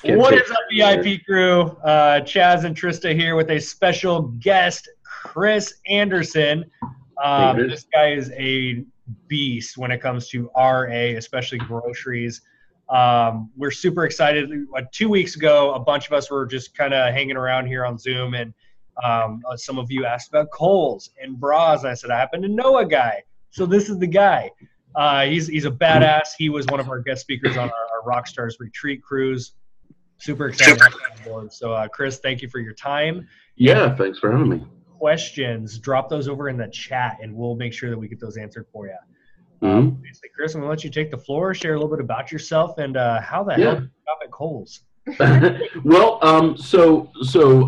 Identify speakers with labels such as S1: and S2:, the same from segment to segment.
S1: What is up, VIP crew? Chaz and Trista here with a special guest, Chris Anderson. This guy is a beast when it comes to RA, especially groceries. We're super excited. 2 weeks ago, a bunch of us were just kind of hanging around here on Zoom, and some of you asked about Kohls and bras. And I said, I happen to know a guy. So this is the guy. He's a badass. He was one of our guest speakers on our Rockstars retreat cruise. Super excited to have you on board. So, Chris, thank you for your time.
S2: Yeah, thanks for having me.
S1: Questions, drop those over in the chat, and we'll make sure that we get those answered for you. Chris, I'm going to let you take the floor, share a little bit about yourself, and how the hell did you stop at Kohls?
S2: Well, so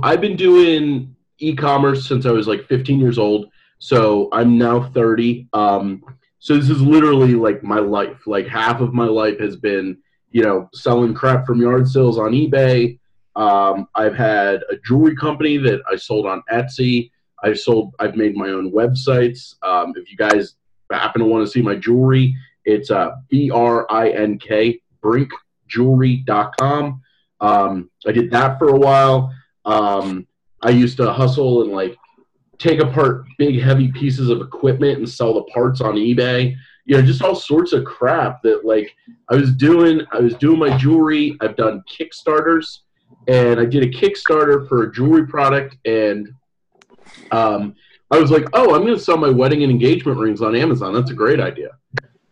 S2: I've been doing e-commerce since I was like 15 years old. So I'm now 30. So this is literally like my life. Like half of my life has been, selling crap from yard sales on eBay. I've had a jewelry company that I sold on Etsy. I've made my own websites. If you guys happen to want to see my jewelry, it's brinkjewelry.com. I did that for a while. I used to hustle and like take apart big heavy pieces of equipment and sell the parts on eBay. Just all sorts of crap that like I was doing my jewelry. I've done Kickstarters, and I did a Kickstarter for a jewelry product, and I was like, oh, I'm going to sell my wedding and engagement rings on Amazon. That's a great idea.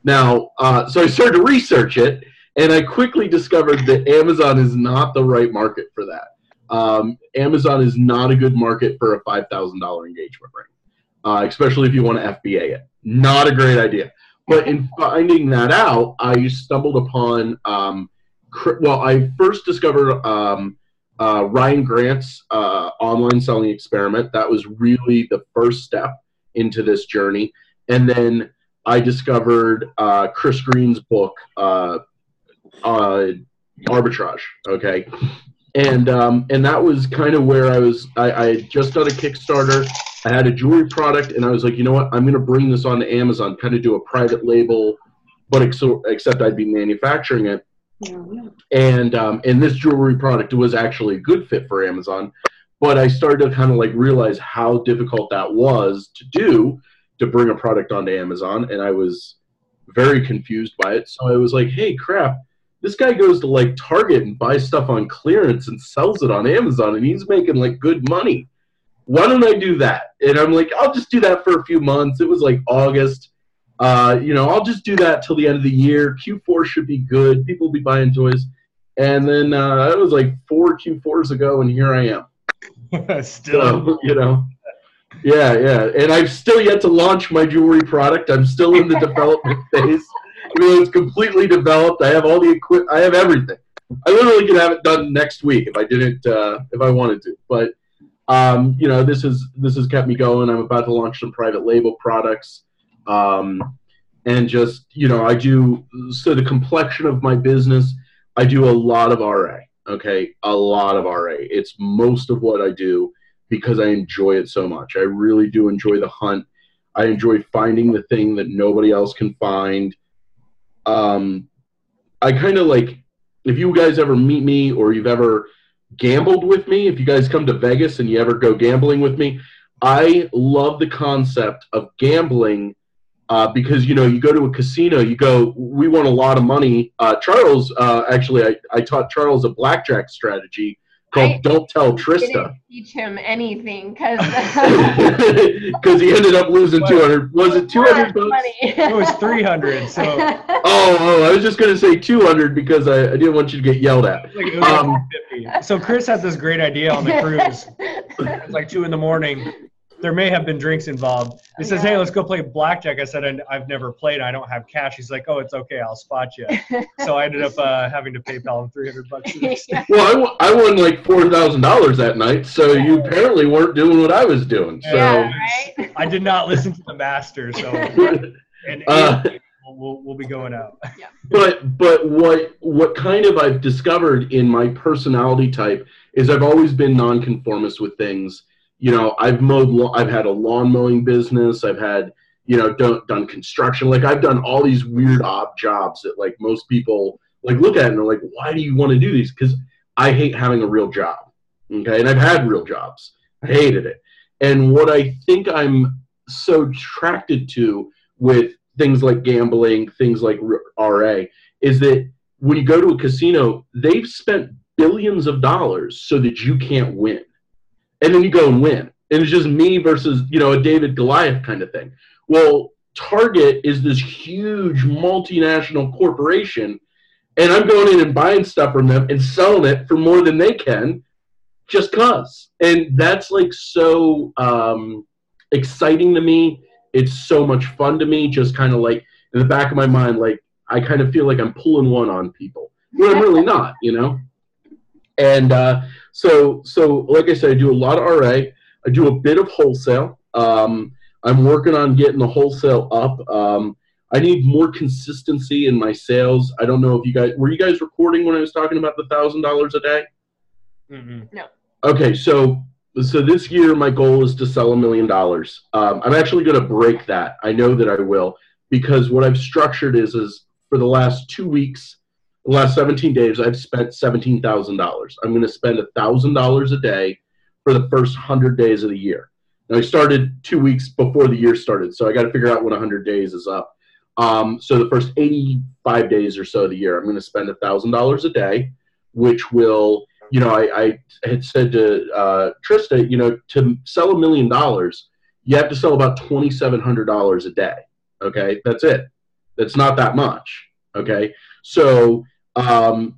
S2: Now, so I started to research it, and I quickly discovered that Amazon is not the right market for that. Amazon is not a good market for a $5,000 engagement ring, especially if you want to FBA it. Not a great idea. But in finding that out, I stumbled upon, I first discovered Ryan Grant's online selling experiment. That was really the first step into this journey. And then I discovered Chris Green's book, Arbitrage, okay? And that was kind of where I had just done a Kickstarter. I had a jewelry product, and I was like, you know what? I'm going to bring this onto Amazon, kind of do a private label, but except I'd be manufacturing it. And this jewelry product was actually a good fit for Amazon. But I started to kind of like realize how difficult that was to do, to bring a product onto Amazon, and I was very confused by it. So I was like, hey, crap. This guy goes to like Target and buys stuff on clearance and sells it on Amazon, and he's making like good money. Why don't I do that? And I'm like, I'll just do that for a few months. It was like August. I'll just do that till the end of the year. Q4 should be good. People will be buying toys. And then it was like 4 Q4s ago, and here I am.
S1: Still.
S2: So, yeah. And I've still yet to launch my jewelry product. I'm still in the development phase. It's completely developed. I have all the equipment. I have everything. I literally could have it done next week if I didn't, if I wanted to. But this has kept me going. I'm about to launch some private label products, and just I do. So the complexion of my business, I do a lot of RA. Okay, a lot of RA. It's most of what I do because I enjoy it so much. I really do enjoy the hunt. I enjoy finding the thing that nobody else can find. I kind of like, if you guys ever meet me or you've ever gambled with me, if you guys come to Vegas and you ever go gambling with me, I love the concept of gambling because, you go to a casino, you go, we want a lot of money. Charles, actually, I taught Charles a blackjack strategy called Don't Tell Trista.
S3: Didn't teach him anything because
S2: he ended up losing 200. Was it 200 bucks?
S1: It was 300. So.
S2: Oh, I was just gonna say 200 because I didn't want you to get yelled at.
S1: It was like 50. So Chris had this great idea on the cruise. It was like 2 a.m. There may have been drinks involved. He says, hey, let's go play blackjack. I said, I've never played. I don't have cash. He's like, oh, it's okay. I'll spot you. So I ended up having to PayPal him $300.
S2: Well, I won like $4,000 that night. So you apparently weren't doing what I was doing. So
S3: right?
S1: I did not listen to the master. So and we'll be going out.
S3: Yeah.
S2: But what kind of I've discovered in my personality type is I've always been nonconformist with things. I've had a lawn mowing business. I've had, done construction. Like I've done all these weird odd jobs that like most people like look at and they're like, why do you want to do these? Because I hate having a real job. Okay, and I've had real jobs. I hated it. And what I think I'm so attracted to with things like gambling, things like RA, is that when you go to a casino, they've spent billions of dollars so that you can't win. And then you go and win. And it's just me versus, a David Goliath kind of thing. Well, Target is this huge multinational corporation, and I'm going in and buying stuff from them and selling it for more than they can just cause. And that's like so exciting to me. It's so much fun to me, just kind of like in the back of my mind, like I kind of feel like I'm pulling one on people when I'm really not, And so like I said, I do a lot of RA. I do a bit of wholesale. I'm working on getting the wholesale up. I need more consistency in my sales. I don't know if were you guys recording when I was talking about the $1,000 a day?
S1: Mm-hmm.
S3: No.
S2: Okay, so this year my goal is to sell $1 million. I'm actually going to break that. I know that I will, because what I've structured is for the last 2 weeks, the last 17 days, I've spent $17,000. I'm going to spend $1,000 a day for the first 100 days of the year. Now, I started 2 weeks before the year started, so I got to figure out when 100 days is up. So the first 85 days or so of the year, I'm going to spend $1,000 a day, which will, I had said to Trista, to sell $1 million, you have to sell about $2,700 a day. Okay, that's it. That's not that much. Okay, so I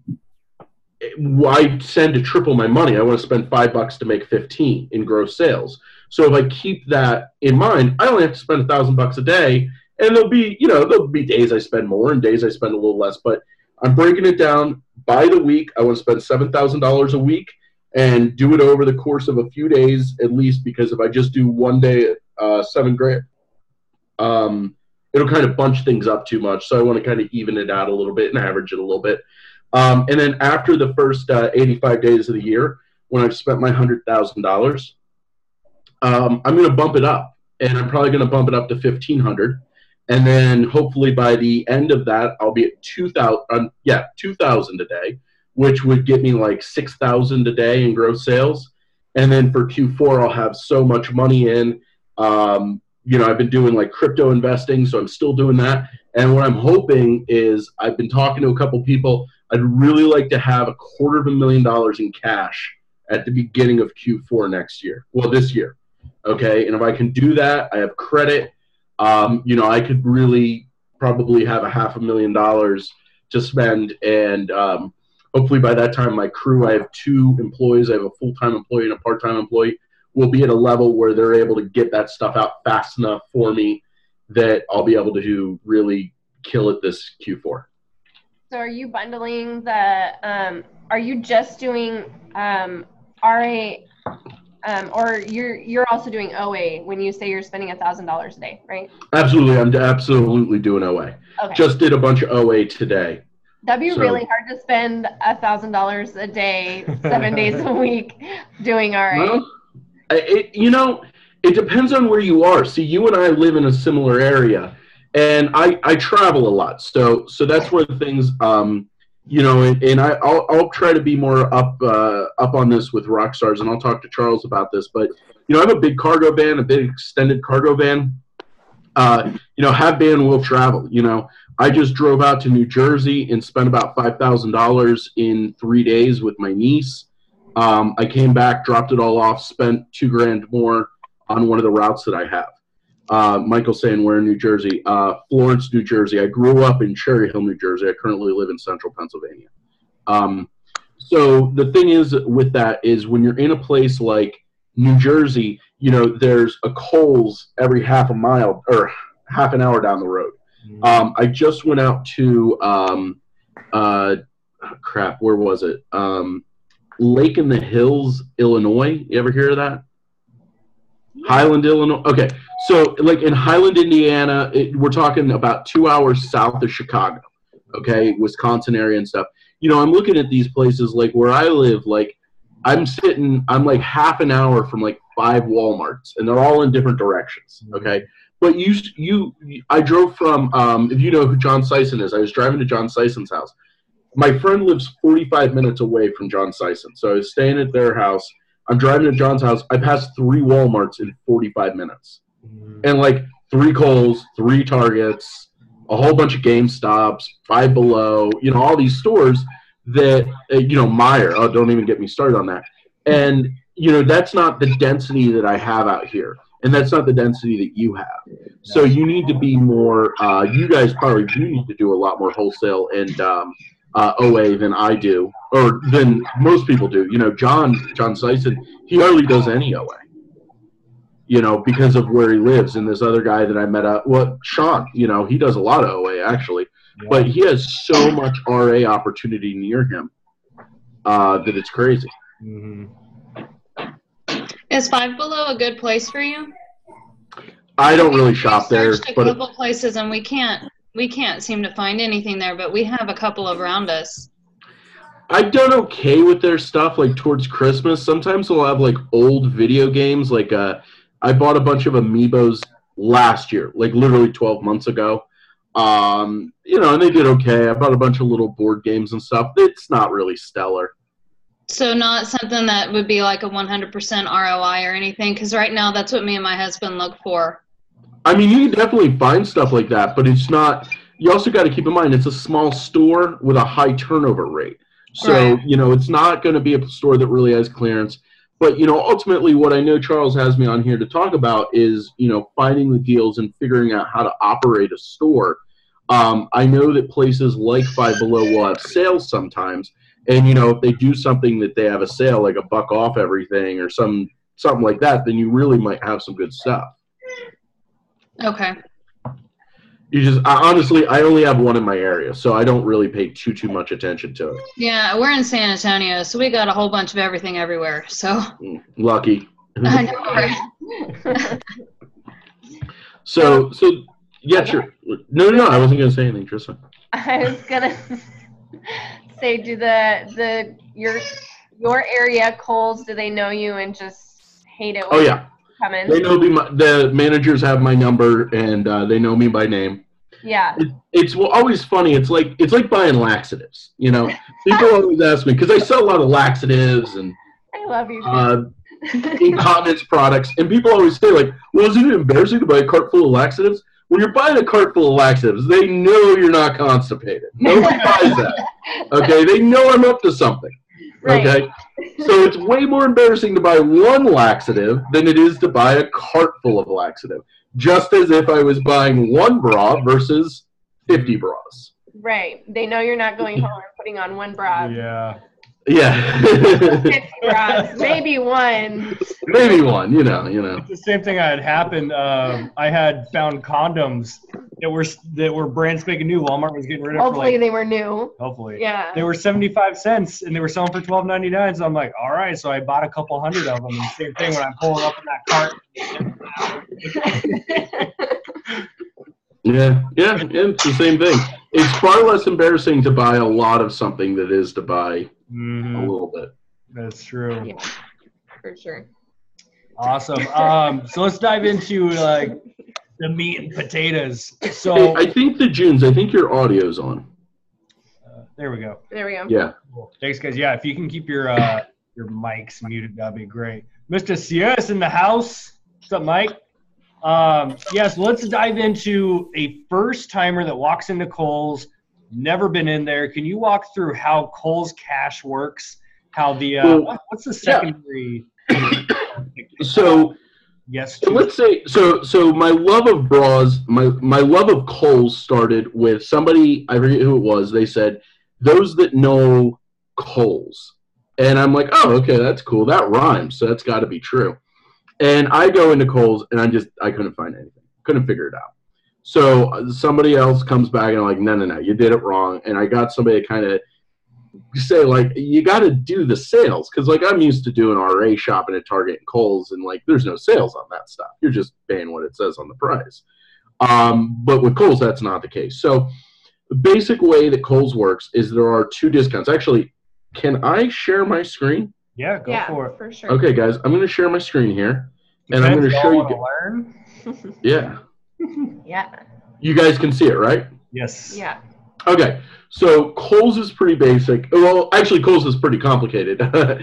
S2: tend to triple my money. I want to spend $5 to make 15 in gross sales. So if I keep that in mind, I only have to spend $1,000 a day, and there'll be days I spend more and days I spend a little less. But I'm breaking it down by the week. I want to spend $7,000 a week and do it over the course of a few days at least, because if I just do one day at $7,000, it'll kind of bunch things up too much. So I want to kind of even it out a little bit and average it a little bit. And then after the first 85 days of the year, when I've spent my $100,000, I'm going to bump it up, and I'm probably going to bump it up to $1,500. And then hopefully by the end of that, I'll be at $2,000 a day, which would get me like $6,000 a day in gross sales. And then for Q4, I'll have so much money in. I've been doing like crypto investing, so I'm still doing that. And what I'm hoping is, I've been talking to a couple people. I'd really like to have $250,000 in cash at the beginning of Q4 next year. Well, this year. Okay. And if I can do that, I have credit. I could really probably have $500,000 to spend. And hopefully by that time, my crew, I have 2 employees. I have a full-time employee and a part-time employee. Will be at a level where they're able to get that stuff out fast enough for me that I'll be able to really kill it this Q4.
S3: So are you bundling are you just doing RA, or you're also doing OA when you say you're spending $1,000 a day, right?
S2: Absolutely. I'm absolutely doing OA. Okay. Just did a bunch of OA today.
S3: That'd be really hard to spend $1,000 a day, 7 days a week doing RA.
S2: Well, it depends on where you are. See, you and I live in a similar area, and I travel a lot. So that's one of the things, and I'll try to be more up on this with Rockstars, and I'll talk to Charles about this. But, I have a big cargo van, a big extended cargo van. Have van will travel. I just drove out to New Jersey and spent about $5,000 in 3 days with my niece. I came back, dropped it all off, spent $2,000 more on one of the routes that I have. Michael's saying we're in New Jersey. Florence, New Jersey. I grew up in Cherry Hill, New Jersey. I currently live in central Pennsylvania. So the thing is with that is, when you're in a place like New Jersey, there's a Kohls every half a mile or half an hour down the road. I just went out to where was it? Lake in the Hills, Illinois. You ever hear of that? Yeah. Highland, Illinois. Okay, so like in Highland, Indiana, we're talking about 2 hours south of Chicago. Okay, Wisconsin area and stuff. I'm looking at these places like where I live. Like I'm like half an hour from like 5 Walmarts, and they're all in different directions. Okay, but I drove from if you know who John Sison is, I was driving to John Sison's house. my friend lives 45 minutes away from John Sison. So I was staying at their house. I'm driving to John's house. I passed 3 Walmarts in 45 minutes. And like 3 Kohls, 3 Targets, a whole bunch of GameStops, Five Below, all these stores that, Meijer. Oh, don't even get me started on that. And, that's not the density that I have out here. And that's not the density that you have. So you need to be more, you guys probably do need to do a lot more wholesale and OA than I do, or than most people do. John Sison, he hardly does any OA. Because of where he lives. And this other guy that I met Sean, he does a lot of OA actually, but he has so much RA opportunity near him that it's crazy.
S1: Mm-hmm.
S4: Is Five Below a good place for you?
S2: I don't really shop there.
S4: We've searched a couple places and we can't seem to find anything there, but we have a couple around us.
S2: I've done okay with their stuff, like towards Christmas. Sometimes they'll have like old video games, like I bought a bunch of Amiibos last year, like literally 12 months ago. And they did okay. I bought a bunch of little board games and stuff. It's not really stellar.
S4: So not something that would be like a 100% ROI or anything? Because right now that's what me and my husband look for.
S2: I mean, you can definitely find stuff like that, but it's not – you also got to keep in mind it's a small store with a high turnover rate. So,
S4: right.
S2: It's not going to be a store that really has clearance. But, ultimately what I know Charles has me on here to talk about is, finding the deals and figuring out how to operate a store. I know that places like Five Below will have sales sometimes. And, if they do something that they have a sale, like $1 off everything or something like that, then you really might have some good stuff.
S4: Okay.
S2: Honestly, I only have one in my area, so I don't really pay too much attention to it.
S4: Yeah, we're in San Antonio, so we got a whole bunch of everything everywhere. So
S2: lucky.
S4: I know, right?
S2: So yeah, sure. No, I wasn't gonna say anything, Tristan.
S3: I was gonna say, do your area Kohls, do they know you and just hate it when
S2: you come in? They know me. The managers have my number and they know me by name.
S3: Yeah.
S2: It's always funny. It's like buying laxatives. People always ask me because I sell a lot of laxatives and
S3: I love you.
S2: Incontinence products, and people always say like, "Well, isn't it embarrassing to buy a cart full of laxatives?" When you're buying a cart full of laxatives, they know you're not constipated. Nobody buys that. Okay, they know I'm up to something.
S3: Right.
S2: Okay, so it's way more embarrassing to buy one laxative than it is to buy a cart full of laxative. Just as if I was buying one bra versus 50 bras.
S3: Right. They know you're not going home and putting on one bra.
S1: Yeah.
S2: Yeah.
S3: 50 bras, maybe one.
S2: Maybe one,
S1: It's the same thing that had happened. I had found condoms that were brand spanking new. Walmart was getting rid of.
S3: Hopefully they were new.
S1: Hopefully.
S3: Yeah.
S1: They were 75 cents and they were selling for $12.99. So I'm like, all right. So I bought a couple hundred of them. And same thing when I'm pulling up in that cart.
S2: Yeah, it's the same thing. It's far less embarrassing to buy a lot of something than it is to buy a little bit.
S1: That's true.
S3: Yeah, for sure.
S1: Awesome. So let's dive into the meat and potatoes. So
S2: hey, I think your audio's on.
S1: There we go.
S2: Yeah.
S1: Cool. Thanks, guys. Yeah, if you can keep your mics muted, that'd be great. Mr. Sierra's in the house. What's up, Mike? So let's dive into a first-timer that walks into Kohls, never been in there. Can you walk through how Kohls Cash works? How the what's the secondary?
S2: So
S1: yes.
S2: So let's say so my love of bras, my love of Kohls started with somebody, I forget who it was. They said those that know Kohls, and I'm like, oh, okay, that's cool. That rhymes, so that's got to be true. And I go into Kohls, and I couldn't find anything. Couldn't figure it out. So somebody else comes back, and I'm like, no, you did it wrong. And I got somebody to kind of say, like, you got to do the sales. Because, like, I'm used to doing RA shopping at Target and Kohls, and, like, there's no sales on that stuff. You're just paying what it says on the price. But with Kohls, that's not the case. So the basic way that Kohls works is there are 2 discounts. Actually, can I share my screen?
S1: Yeah, go for it.
S3: For sure.
S2: Okay, guys, I'm going to share my screen here, and I'm going to show you.
S1: Learn?
S2: Yeah.
S3: Yeah.
S2: You guys can see it, right?
S1: Yes.
S3: Yeah.
S2: Okay, so Kohls is pretty basic. Well, actually, Kohls is pretty complicated. But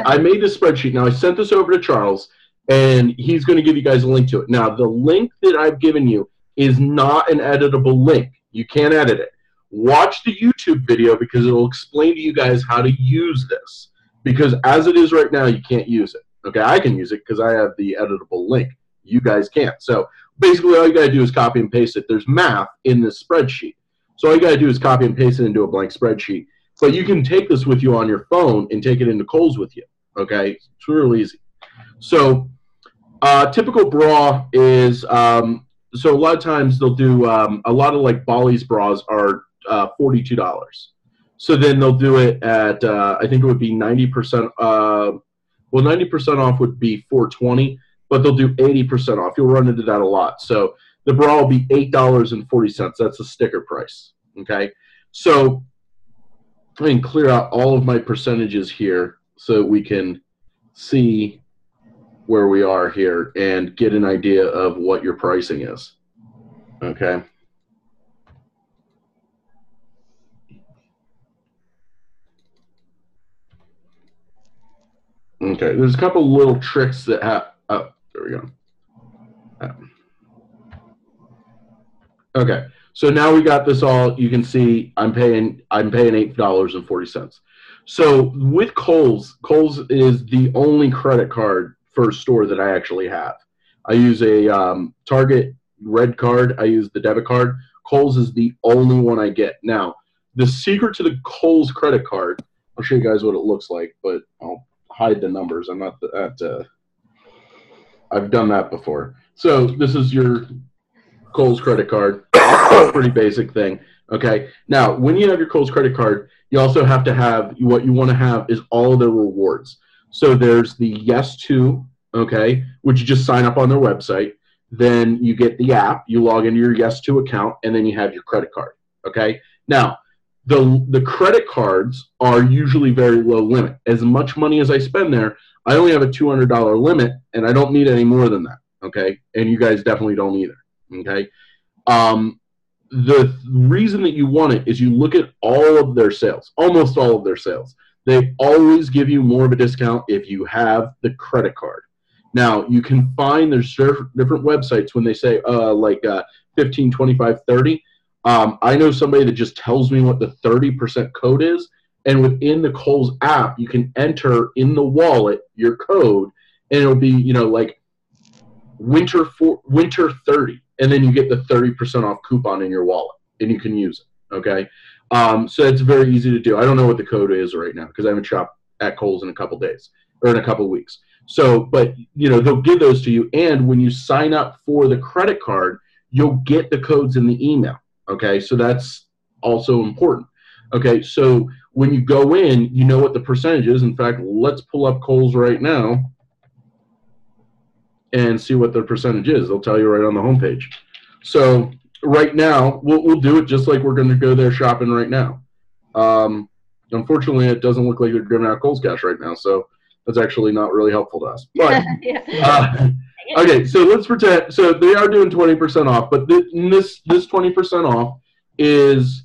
S2: I made this spreadsheet. Now, I sent this over to Charles, and he's going to give you guys a link to it. Now, the link that I've given you is not an editable link. You can't edit it. Watch the YouTube video because it will explain to you guys how to use this. Because as it is right now, you can't use it. Okay, I can use it because I have the editable link. You guys can't. So basically, all you got to do is copy and paste it. There's math in this spreadsheet. So all you got to do is copy and paste it into a blank spreadsheet. But you can take this with you on your phone and take it into Kohls with you. Okay, it's real easy. So typical bra is, so a lot of times they'll do, a lot of like Bali's bras are $42. So then they'll do it at, I think it would be 90%, well 90% off would be $420, but they'll do 80% off. You'll run into that a lot. So the bra will be $8.40. That's the sticker price. Okay, so I can clear out all of my percentages here so we can see where we are here and get an idea of what your pricing is. Okay. Okay, there's a couple little tricks that have, oh, there we go. Okay, so now we got this all. You can see I'm paying $8.40. So with Kohls, Kohls is the only credit card for a store that I actually have. I use a Target red card. I use the debit card. Kohls is the only one I get. Now, the secret to the Kohls credit card, I'll show you guys what it looks like, but I'll hide the numbers. I'm not that, I've done that before. So this is your Kohls credit card. Pretty basic thing. Okay. Now, when you have your Kohls credit card, you also have to have, what you want to have is all of their rewards. So there's the Yes To, okay, which you just sign up on their website. Then you get the app, you log into your Yes To account, and then you have your credit card. Okay. Now, the credit cards are usually very low limit. As much money as I spend there, I only have a $200 limit, and I don't need any more than that. Okay. And you guys definitely don't either. Okay. The reason that you want it is you look at all of their sales, almost all of their sales. They always give you more of a discount if you have the credit card. Now, you can find there's different websites when they say like 15, 25, 30. I know somebody that just tells me what the 30% code is, and within the Kohls app, you can enter in the wallet your code, and it'll be, you know, like winter 30. And then you get the 30% off coupon in your wallet, and you can use it, okay? So it's very easy to do. I don't know what the code is right now because I haven't shopped at Kohls in a couple days or in a couple weeks. So, but, you know, they'll give those to you, and when you sign up for the credit card, you'll get the codes in the email, okay? So that's also important, okay? So when you go in, you know what the percentage is. In fact, let's pull up Kohls right now and see what their percentage is. They'll tell you right on the homepage. So right now, we'll do it just like we're going to go there shopping right now. Unfortunately, it doesn't look like they're giving out Kohls Cash right now, so that's actually not really helpful to us. But okay, so let's pretend. So they are doing 20% off, but this 20% off is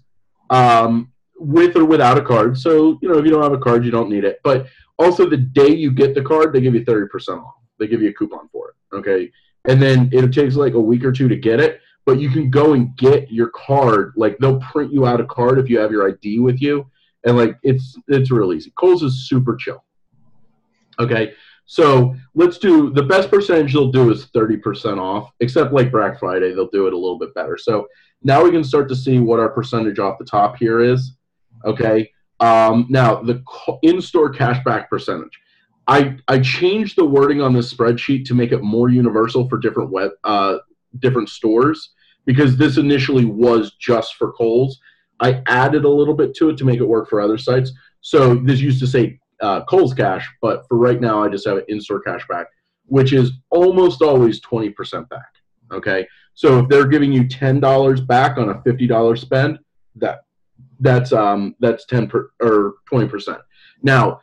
S2: with or without a card. So, you know, if you don't have a card, you don't need it. But also the day you get the card, they give you 30% off. They give you a coupon for it, okay? And then it takes like a week or two to get it, but you can go and get your card. Like, they'll print you out a card if you have your ID with you, and like it's real easy. Kohls is super chill. Okay, so let's do the best percentage they'll do is 30% off, except like Black Friday, they'll do it a little bit better. So now we can start to see what our percentage off the top here is. Okay, now the in-store cashback percentage. I changed the wording on this spreadsheet to make it more universal for different different stores, because this initially was just for Kohls. I added a little bit to it to make it work for other sites. So this used to say Kohls Cash, but for right now I just have it in-store cashback, which is almost always 20% back. Okay, so if they're giving you $10 back on a $50 spend, that's 20%. Now,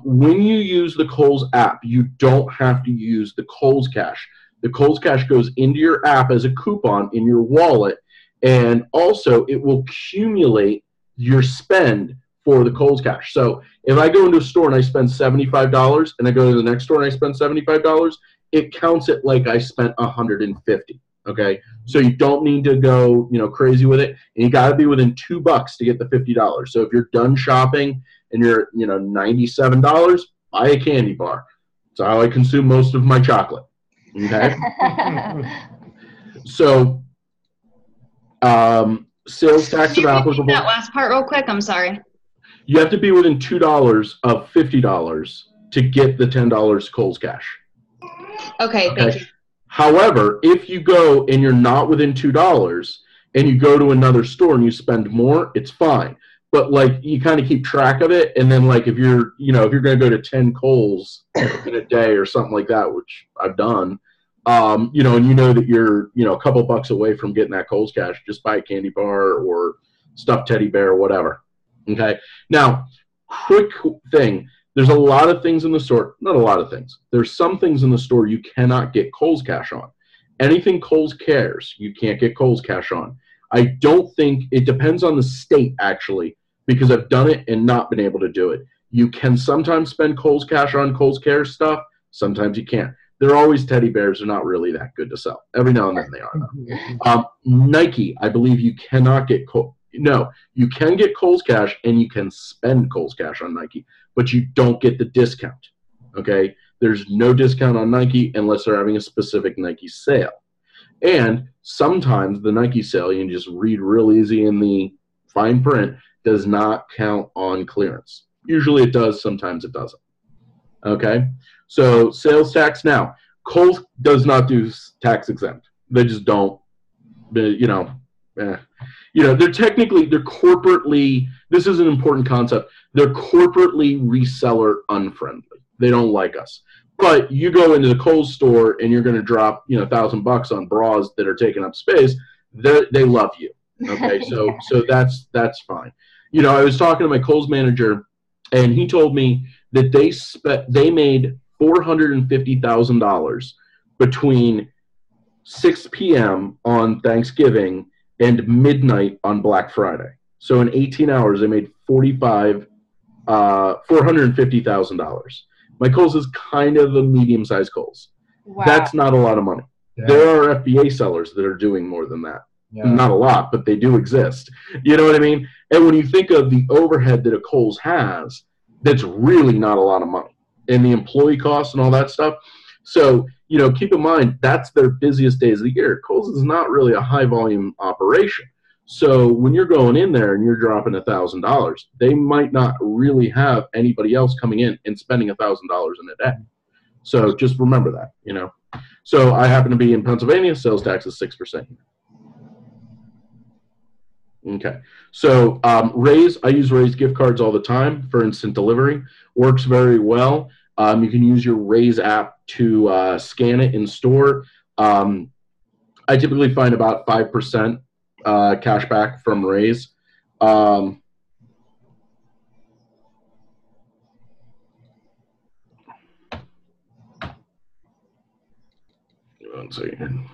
S2: when you use the Kohls app, you don't have to use the Kohls Cash. The Kohls Cash goes into your app as a coupon in your wallet, And also, it will accumulate your spend for the Kohls cash. So if I go into a store and I spend $75 and I go to the next store and I spend $75, it counts it like I spent $150. Okay, so you don't need to go, crazy with it, and you got to be within $2 to get the $50. So if you're done shopping and you're, $97, buy a candy bar. That's how I consume most of my chocolate. Okay, so sales tax are applicable.
S4: That last part real quick. I'm sorry.
S2: You have to be within $2 of $50 to get the $10 Kohls cash.
S4: Okay, thank you.
S2: However, if you go and you're not within $2 and you go to another store and you spend more, it's fine. But you kind of keep track of it, and then if you're going to go to 10 Kohls in a day or something like that, which I've done, and that you're a couple bucks away from getting that Kohls cash, just buy a candy bar or stuffed teddy bear or whatever. Okay. Now, quick thing. There's a lot of things in the store. Not a lot of things. There's some things in the store you cannot get Kohls cash on. Anything Kohls cares, you can't get Kohls cash on. I don't think it depends on the state, actually, because I've done it and not been able to do it. You can sometimes spend Kohls cash on Kohls cares stuff. Sometimes you can't. They're always teddy bears. They're not really that good to sell. Every now and then they are. Nike, I believe you cannot get No, you can get Kohls cash and you can spend Kohls cash on Nike, but you don't get the discount. Okay? There's no discount on Nike unless they're having a specific Nike sale. And sometimes the Nike sale, you can just read real easy in the fine print, does not count on clearance. Usually it does, sometimes it doesn't. Okay? So sales tax now. Kohls does not do tax exempt. They just don't. They're corporately, this is an important concept, they're corporately reseller unfriendly. They don't like us. But you go into the Kohls store and you're going to drop, $1,000 on bras that are taking up space, they love you. Okay, so that's fine. I was talking to my Kohls manager, and he told me that they made $450,000 between 6 p.m. on Thanksgiving and midnight on Black Friday. So in 18 hours, they made $450,000. My Kohls is kind of a medium-sized Kohls.
S3: Wow.
S2: That's not a lot of money. Yeah. There are FBA sellers that are doing more than that. Yeah. Not a lot, but they do exist. You know what I mean? And when you think of the overhead that a Kohls has, that's really not a lot of money. And the employee costs and all that stuff. So, keep in mind, that's their busiest days of the year. Kohls is not really a high-volume operation. So when you're going in there and you're dropping $1,000, they might not really have anybody else coming in and spending $1,000 in a day. So just remember that, So I happen to be in Pennsylvania. Sales tax is 6%. Okay. So Raise, I use Raise gift cards all the time for instant delivery. Works very well. You can use your Raise app to scan it in store. I typically find about 5% cash back from Raise. One second.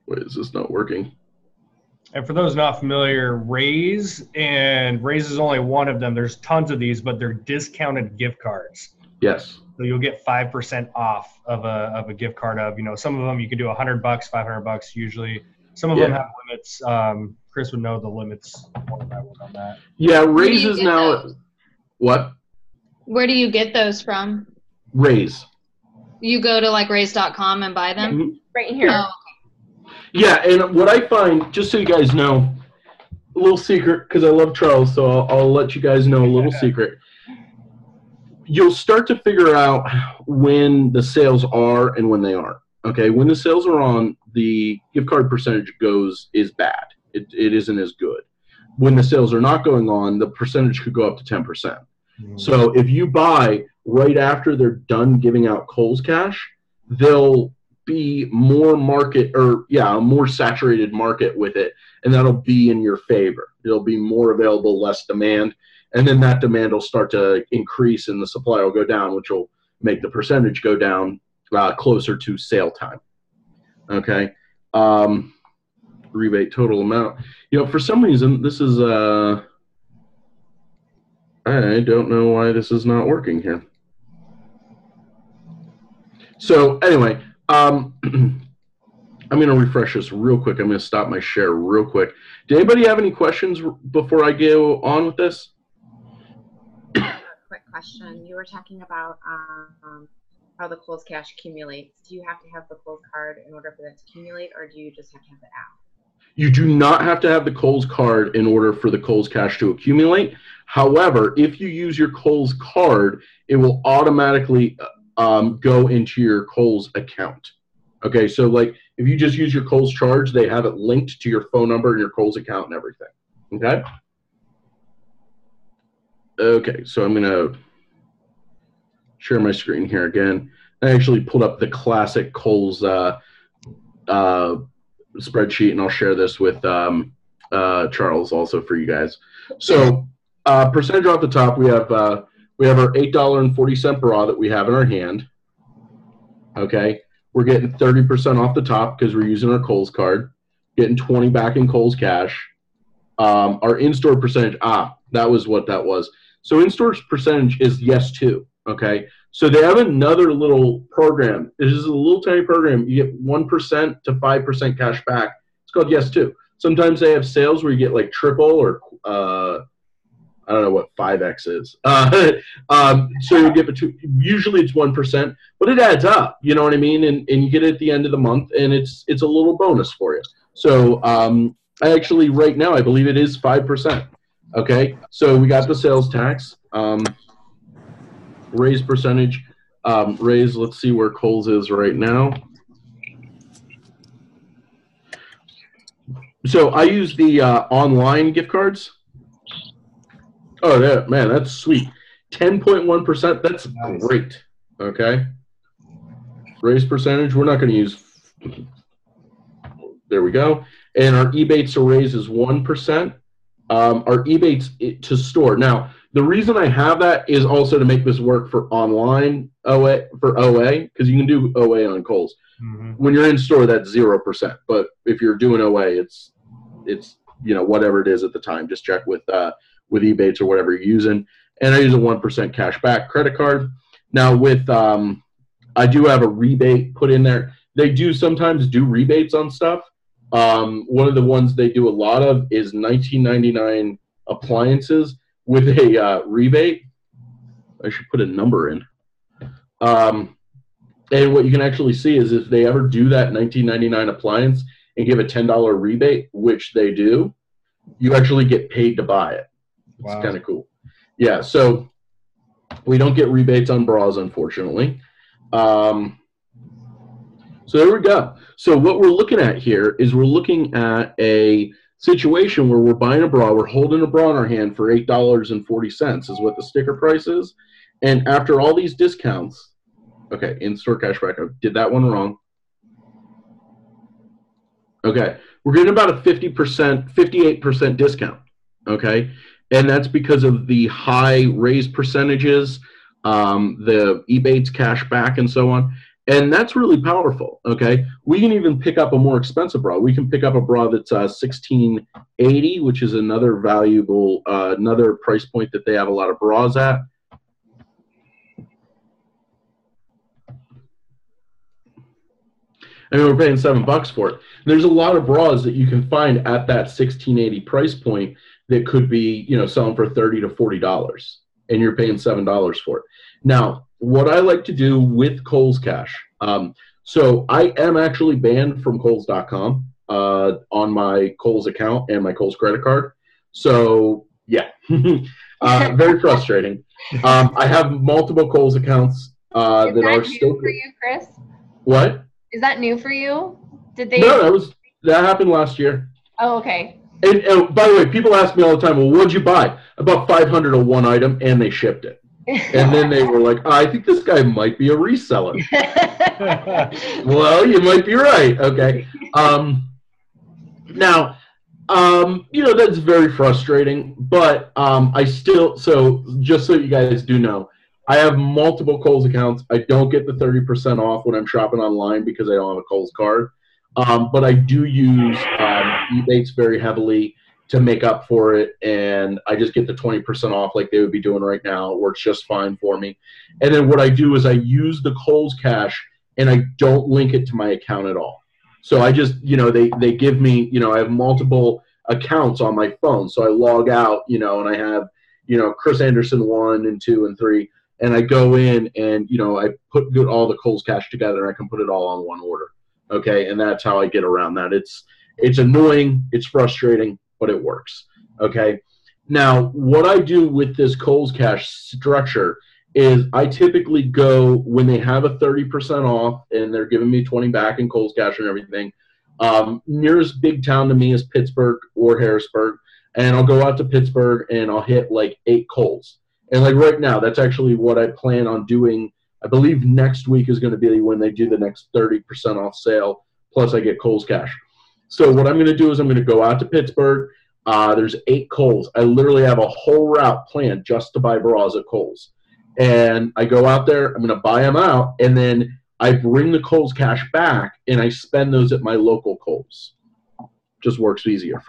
S2: Wait, is this not working?
S1: And for those not familiar, Raise is only one of them. There's tons of these, but they're discounted gift cards.
S2: Yes.
S1: So you'll get 5% off of a gift card of, some of them you can do $100, $500 usually. Some of them have limits. Chris would know the limits on that.
S2: Yeah, Raise is now what?
S4: Where do you get those from?
S2: Raise.
S4: You go to raise.com and buy them?
S2: Mm-hmm.
S3: Right here.
S4: Oh.
S2: Yeah, and what I find, just so you guys know, a little secret, because I love Charles, so I'll let you guys know a little secret. You'll start to figure out when the sales are and when they aren't. Okay, when the sales are on, the gift card percentage is bad. It isn't as good. When the sales are not going on, the percentage could go up to 10%. Mm-hmm. So if you buy right after they're done giving out Kohls cash, they'll be more a more saturated market with it, and that'll be in your favor. It'll be more available, less demand, and then that demand will start to increase and the supply will go down, which will make the percentage go down closer to sale time. Okay, Rebate total amount. For some reason, this is I don't know why this is not working here. So anyway, I'm going to refresh this real quick. I'm going to stop my share real quick. Did anybody have any questions before I go on with this?
S5: Quick question. You were talking about how the Kohls Cash accumulates. Do you have to have the Kohls card in order for that to accumulate, or do you just have to have the app?
S2: You do not have to have the Kohls card in order for the Kohls Cash to accumulate. However, if you use your Kohls card, it will automatically go into your Kohls account. Okay, so like if you just use your Kohls charge, they have it linked to your phone number and your Kohls account and everything. Okay? Okay, so I'm going to share my screen here again. I actually pulled up the classic Kohls spreadsheet, and I'll share this with Charles also for you guys. So percentage off the top, we have our $8.40 bra that we have in our hand. Okay, we're getting 30% off the top because we're using our Kohls card, getting 20 back in Kohls Cash. Our in-store percentage, that was what that was. So in-store percentage is yes too. Okay, so they have another little program. This is a little tiny program. You get 1% to 5% cash back. It's called Yes To. Sometimes they have sales where you get like triple or I don't know what 5x is. So you get usually it's 1%, but it adds up. You know what I mean? And you get it at the end of the month, and it's a little bonus for you. So I actually right now I believe it is 5%. Okay, so we got the sales tax. Raise percentage, raise, let's see where Kohls is right now. So I use the online gift cards. Oh, yeah, man, that's sweet. 10.1%, that's nice. Great. Okay. Raise percentage, we're not going to use. There we go. And our ebates to raise is 1%. Our ebates to store. Now, the reason I have that is also to make this work for online OA, because you can do OA on Kohls. Mm-hmm. When you're in store, that's 0%. But if you're doing OA, it's whatever it is at the time. Just check with ebates or whatever you're using. And I use a 1% cash back credit card. Now with I do have a rebate put in there. They do sometimes do rebates on stuff. One of the ones they do a lot of is $19.99 appliances with a rebate. I should put a number in. And what you can actually see is if they ever do that $19.99 appliance and give a $10 rebate, which they do, you actually get paid to buy it. It's kind of cool. Yeah, so we don't get rebates on bras, unfortunately. So there we go. So what we're looking at here is we're looking at a situation where we're buying a bra, we're holding a bra in our hand for $8.40 is what the sticker price is. And after all these discounts, okay, in-store cashback, I did that one wrong. Okay, we're getting about a 58% discount, okay? And that's because of the high raise percentages, the ebates cash back and so on. And that's really powerful, okay? We can even pick up a more expensive bra. We can pick up a bra that's $16.80, which is another valuable, another price point that they have a lot of bras at. I mean, we're paying $7 for it. There's a lot of bras that you can find at that $16.80 price point that could be, selling for $30 to $40, and you're paying $7 for it. Now, what I like to do with Kohls Cash, so I am actually banned from Kohls.com on my Kohls account and my Kohls credit card. So, yeah, very frustrating. I have multiple Kohls accounts that are still
S3: new for you, Chris?
S2: What?
S3: Is that new for you? Did they?
S2: No, that happened last year.
S3: Oh, okay.
S2: And by the way, people ask me all the time, well, what'd you buy? About 500 of one item, and they shipped it. And then they were like, I think this guy might be a reseller. Well, you might be right. Okay. Now, that's very frustrating, but I still, so just so you guys do know, I have multiple Kohls accounts. I don't get the 30% off when I'm shopping online because I don't have a Kohls card. But I do use rebates very heavily to make up for it, and I just get the 20% off like they would be doing right now. It works just fine for me. And then what I do is I use the Kohls cash, and I don't link it to my account at all. So I just, they give me, I have multiple accounts on my phone. So I log out, and I have, Chris Anderson 1 and 2 and 3, and I go in and, I put all the Kohls cash together, and I can put it all on one order. Okay, and that's how I get around that. It's annoying, it's frustrating, but it works. Okay, now what I do with this Kohls cash structure is I typically go when they have a 30% off and they're giving me 20 back in Kohls cash and everything. Nearest big town to me is Pittsburgh or Harrisburg, and I'll go out to Pittsburgh and I'll hit like 8 Kohls. And like right now, that's actually what I plan on doing. I believe next week is going to be when they do the next 30% off sale, plus I get Kohls cash. So what I'm going to do is I'm going to go out to Pittsburgh. There's 8 Kohls. I literally have a whole route planned just to buy bras at Kohls. And I go out there, I'm going to buy them out, and then I bring the Kohls cash back, and I spend those at my local Kohls. Just works easier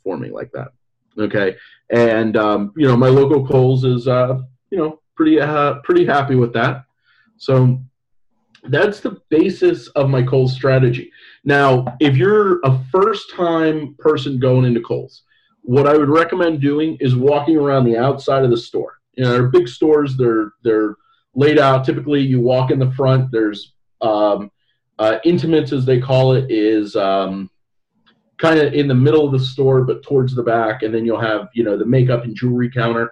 S2: for me like that. Okay? And, my local Kohls is, pretty happy with that. So that's the basis of my Kohls strategy. Now, if you're a first-time person going into Kohls, what I would recommend doing is walking around the outside of the store. They're big stores. They're laid out. Typically, you walk in the front. There's intimates, as they call it, is kind of in the middle of the store, but towards the back. And then you'll have, the makeup and jewelry counter.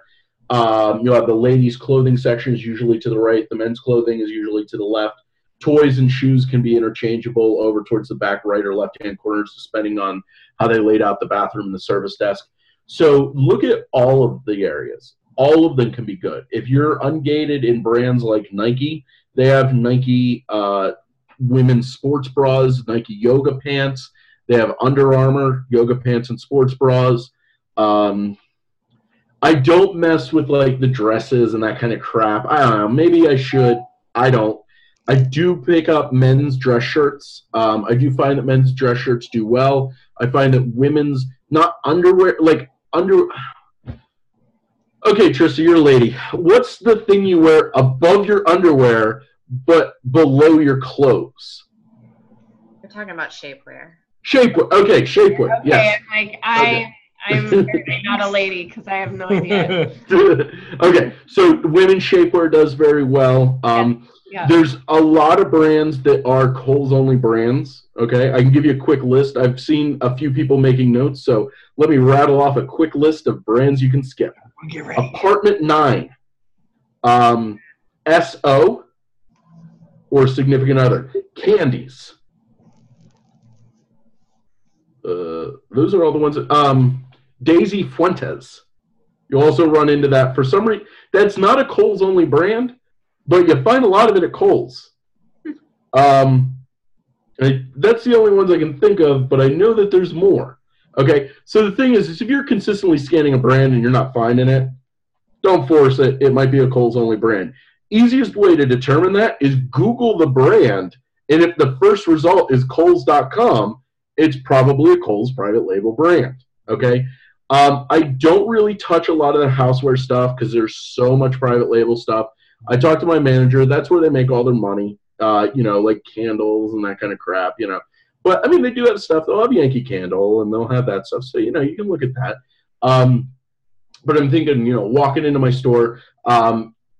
S2: You'll have the ladies' clothing section is usually to the right. The men's clothing is usually to the left. Toys and shoes can be interchangeable over towards the back right or left-hand corners, depending on how they laid out the bathroom and the service desk. So look at all of the areas. All of them can be good. If you're ungated in brands like Nike, they have Nike women's sports bras, Nike yoga pants. They have Under Armour yoga pants and sports bras. I don't mess with like the dresses and that kind of crap. I don't know. Maybe I should. I don't. I do pick up men's dress shirts. I do find that men's dress shirts do well. I find that women's, not underwear, like Okay, Trista, you're a lady. What's the thing you wear above your underwear but below your clothes?
S5: We're talking about shapewear.
S2: Shapewear. Okay, shapewear.
S3: Okay,
S2: yes.
S3: I'm apparently not a lady because I have no idea.
S2: Okay, so women's shapewear does very well.
S3: Yeah.
S2: There's a lot of brands that are Kohls-only brands. Okay, I can give you a quick list. I've seen a few people making notes, so let me rattle off a quick list of brands you can skip.
S1: Get ready.
S2: Apartment 9, SO, or significant other, Candies. Those are all the ones that, Daisy Fuentes. You'll also run into that. For some reason, that's not a Kohls-only brand, but you find a lot of it at Kohls. That's the only ones I can think of, but I know that there's more. Okay, so the thing is if you're consistently scanning a brand and you're not finding it, don't force it. It might be a Kohls-only brand. Easiest way to determine that is Google the brand, and if the first result is Kohls.com, it's probably a Kohls private label brand. Okay, I don't really touch a lot of the houseware stuff because there's so much private label stuff. I talk to my manager. That's where they make all their money, like candles and that kind of crap, But, I mean, they do have stuff. They'll have Yankee Candle, and they'll have that stuff. So, you can look at that. But I'm thinking, walking into my store,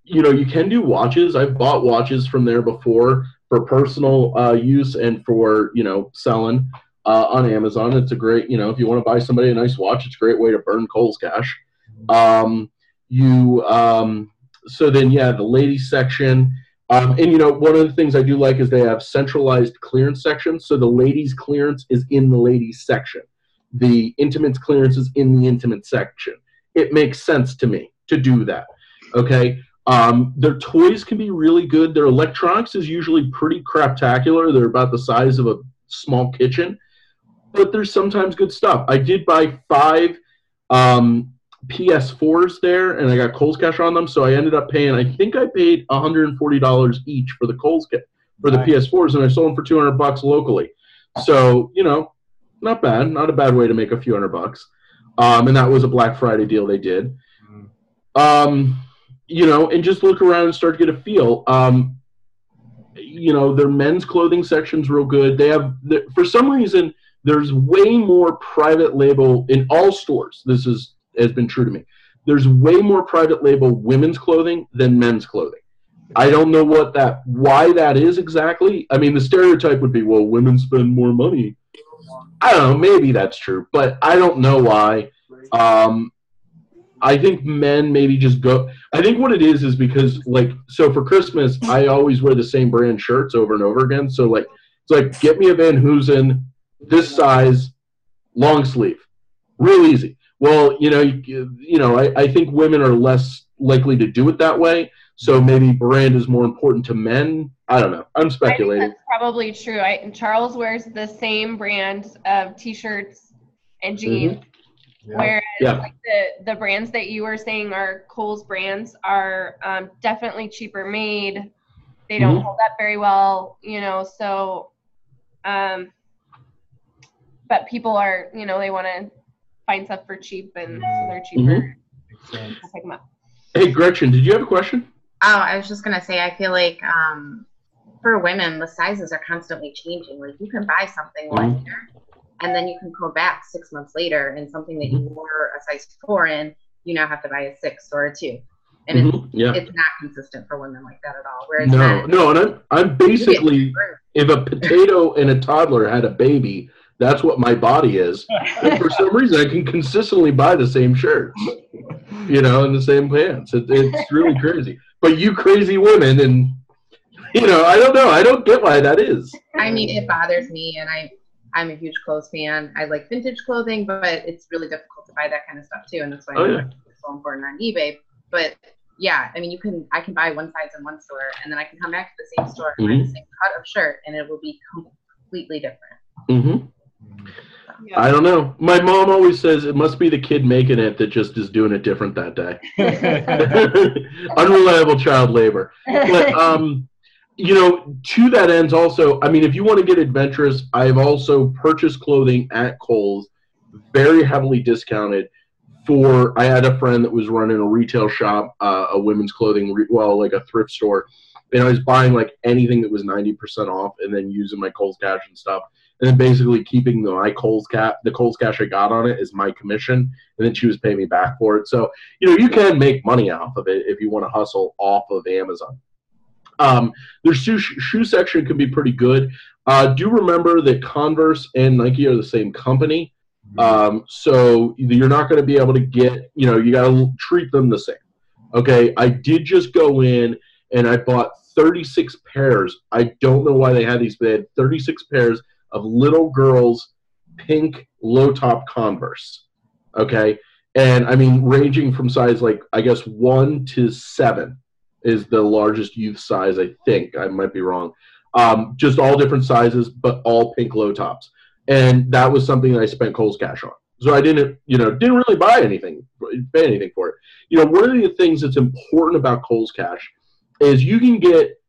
S2: you can do watches. I've bought watches from there before for personal use and for, selling on Amazon. It's a great, if you want to buy somebody a nice watch, it's a great way to burn Kohls cash. So then, the ladies section. And, one of the things I do like is they have centralized clearance sections. So the ladies' clearance is in the ladies' section. The intimates clearance is in the intimate section. It makes sense to me to do that. Okay? Their toys can be really good. Their electronics is usually pretty craptacular. They're about the size of a small kitchen. But there's sometimes good stuff. I did buy 5 PS4s there, and I got Kohls cash on them, so I ended up paying, I think I paid $140 each for the Kohls for the PS4s, and I sold them for $200 locally. So, not bad. Not a bad way to make a few $100. And that was a Black Friday deal they did. And just look around and start to get a feel. Their men's clothing section's real good. They have, for some reason, there's way more private label in all stores. This has been true to me. There's way more private label women's clothing than men's clothing. I don't know why that is exactly. I mean, the stereotype would be, well, women spend more money. I don't know, maybe that's true, but I don't know why. I think men maybe just go. I think what it is because, so for Christmas, I always wear the same brand shirts over and over again. So, it's like, get me a Van Heusen, this size, long sleeve. Real easy. Well, I think women are less likely to do it that way. So maybe brand is more important to men. I don't know. I'm speculating.
S3: I think that's probably true. Charles wears the same brand of T-shirts and jeans. Mm-hmm. Yeah. Whereas the brands that you were saying are Kohls brands are definitely cheaper made. They don't hold up very well, so but people are, they want to find stuff for cheap, and so they're cheaper. We'll pick them up.
S2: Hey, Gretchen, did you have a question?
S5: Oh, I was just going to say, I feel like for women, the sizes are constantly changing. Like, you can buy something one year, and then you can go back 6 months later, and something that you wore a size 4 in, you now have to buy a 6 or a 2. And it's not consistent for women like that at all. Whereas
S2: and I'm basically, if a potato and a toddler had a baby, that's what my body is. And for some reason, I can consistently buy the same shirts, and the same pants. It's really crazy. But you crazy women, and, I don't know. I don't get why that is.
S5: I mean, it bothers me, and I'm a huge clothes fan. I like vintage clothing, but it's really difficult to buy that kind of stuff too, and that's why it's so important on eBay. But yeah, I mean, I can buy one size in one store, and then I can come back to the same store and buy the same cut of shirt, and it will be completely different.
S2: Yeah. I don't know. My mom always says it must be the kid making it that just is doing it different that day. Unreliable child labor. But to that end also, I mean, if you want to get adventurous, I've also purchased clothing at Kohls, very heavily discounted. I had a friend that was running a retail shop, a women's clothing, like a thrift store, and I was buying anything that was 90% off, and then using my Kohls Cash and stuff, and then basically keeping the Kohls Cash I got on it is my commission, and then she was paying me back for it. So you can make money off of it if you want to hustle off of Amazon. Their shoe section can be pretty good. Do remember that Converse and Nike are the same company. So you're not going to be able to get, you got to treat them the same. Okay. I did just go in and I bought 36 pairs. I don't know why they had these, but they had 36 pairs of little girls' pink low top Converse. Okay. And I mean, ranging from size, 1 to 7 is the largest youth size. I think I might be wrong. Just all different sizes, but all pink low tops. And that was something that I spent Kohls Cash on. So I didn't really pay anything for it. One of the things that's important about Kohls Cash is you can get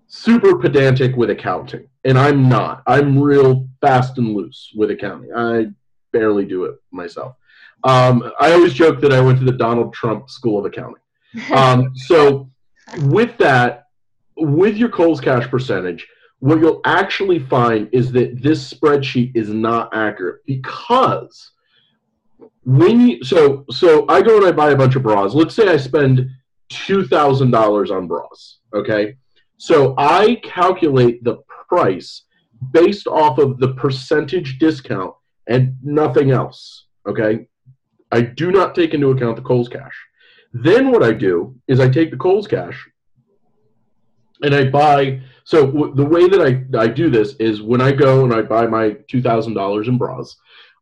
S2: super pedantic with accounting. And I'm not. I'm real fast and loose with accounting. I barely do it myself. I always joke that I went to the Donald Trump School of Accounting. So with that, with your Kohls Cash percentage, what you'll actually find is that this spreadsheet is not accurate because so I go and I buy a bunch of bras. Let's say I spend $2,000 on bras, okay? So I calculate the price based off of the percentage discount and nothing else, okay? I do not take into account the Kohls Cash. Then what I do is I take the Kohls Cash and I buy. So the way that I do this is when I go and I buy my $2,000 in bras,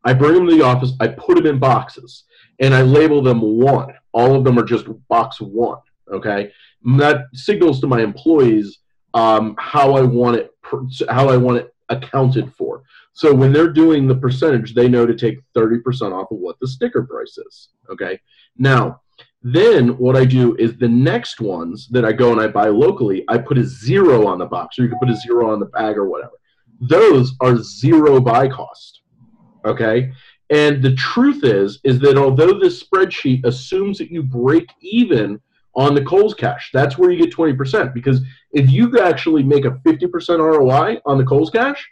S2: I bring them to the office, I put them in boxes, and I label them 1. All of them are just box 1, okay? And that signals to my employees how I want it accounted for. So when they're doing the percentage, they know to take 30% off of what the sticker price is, okay? Now, then what I do is the next ones that I go and I buy locally, I put a 0 on the box, or you can put a 0 on the bag or whatever. those are zero buy cost. Okay? And the truth is that although this spreadsheet assumes that you break even on the Kohls Cash, that's where you get 20%. Because if you actually make a 50% ROI on the Kohls Cash,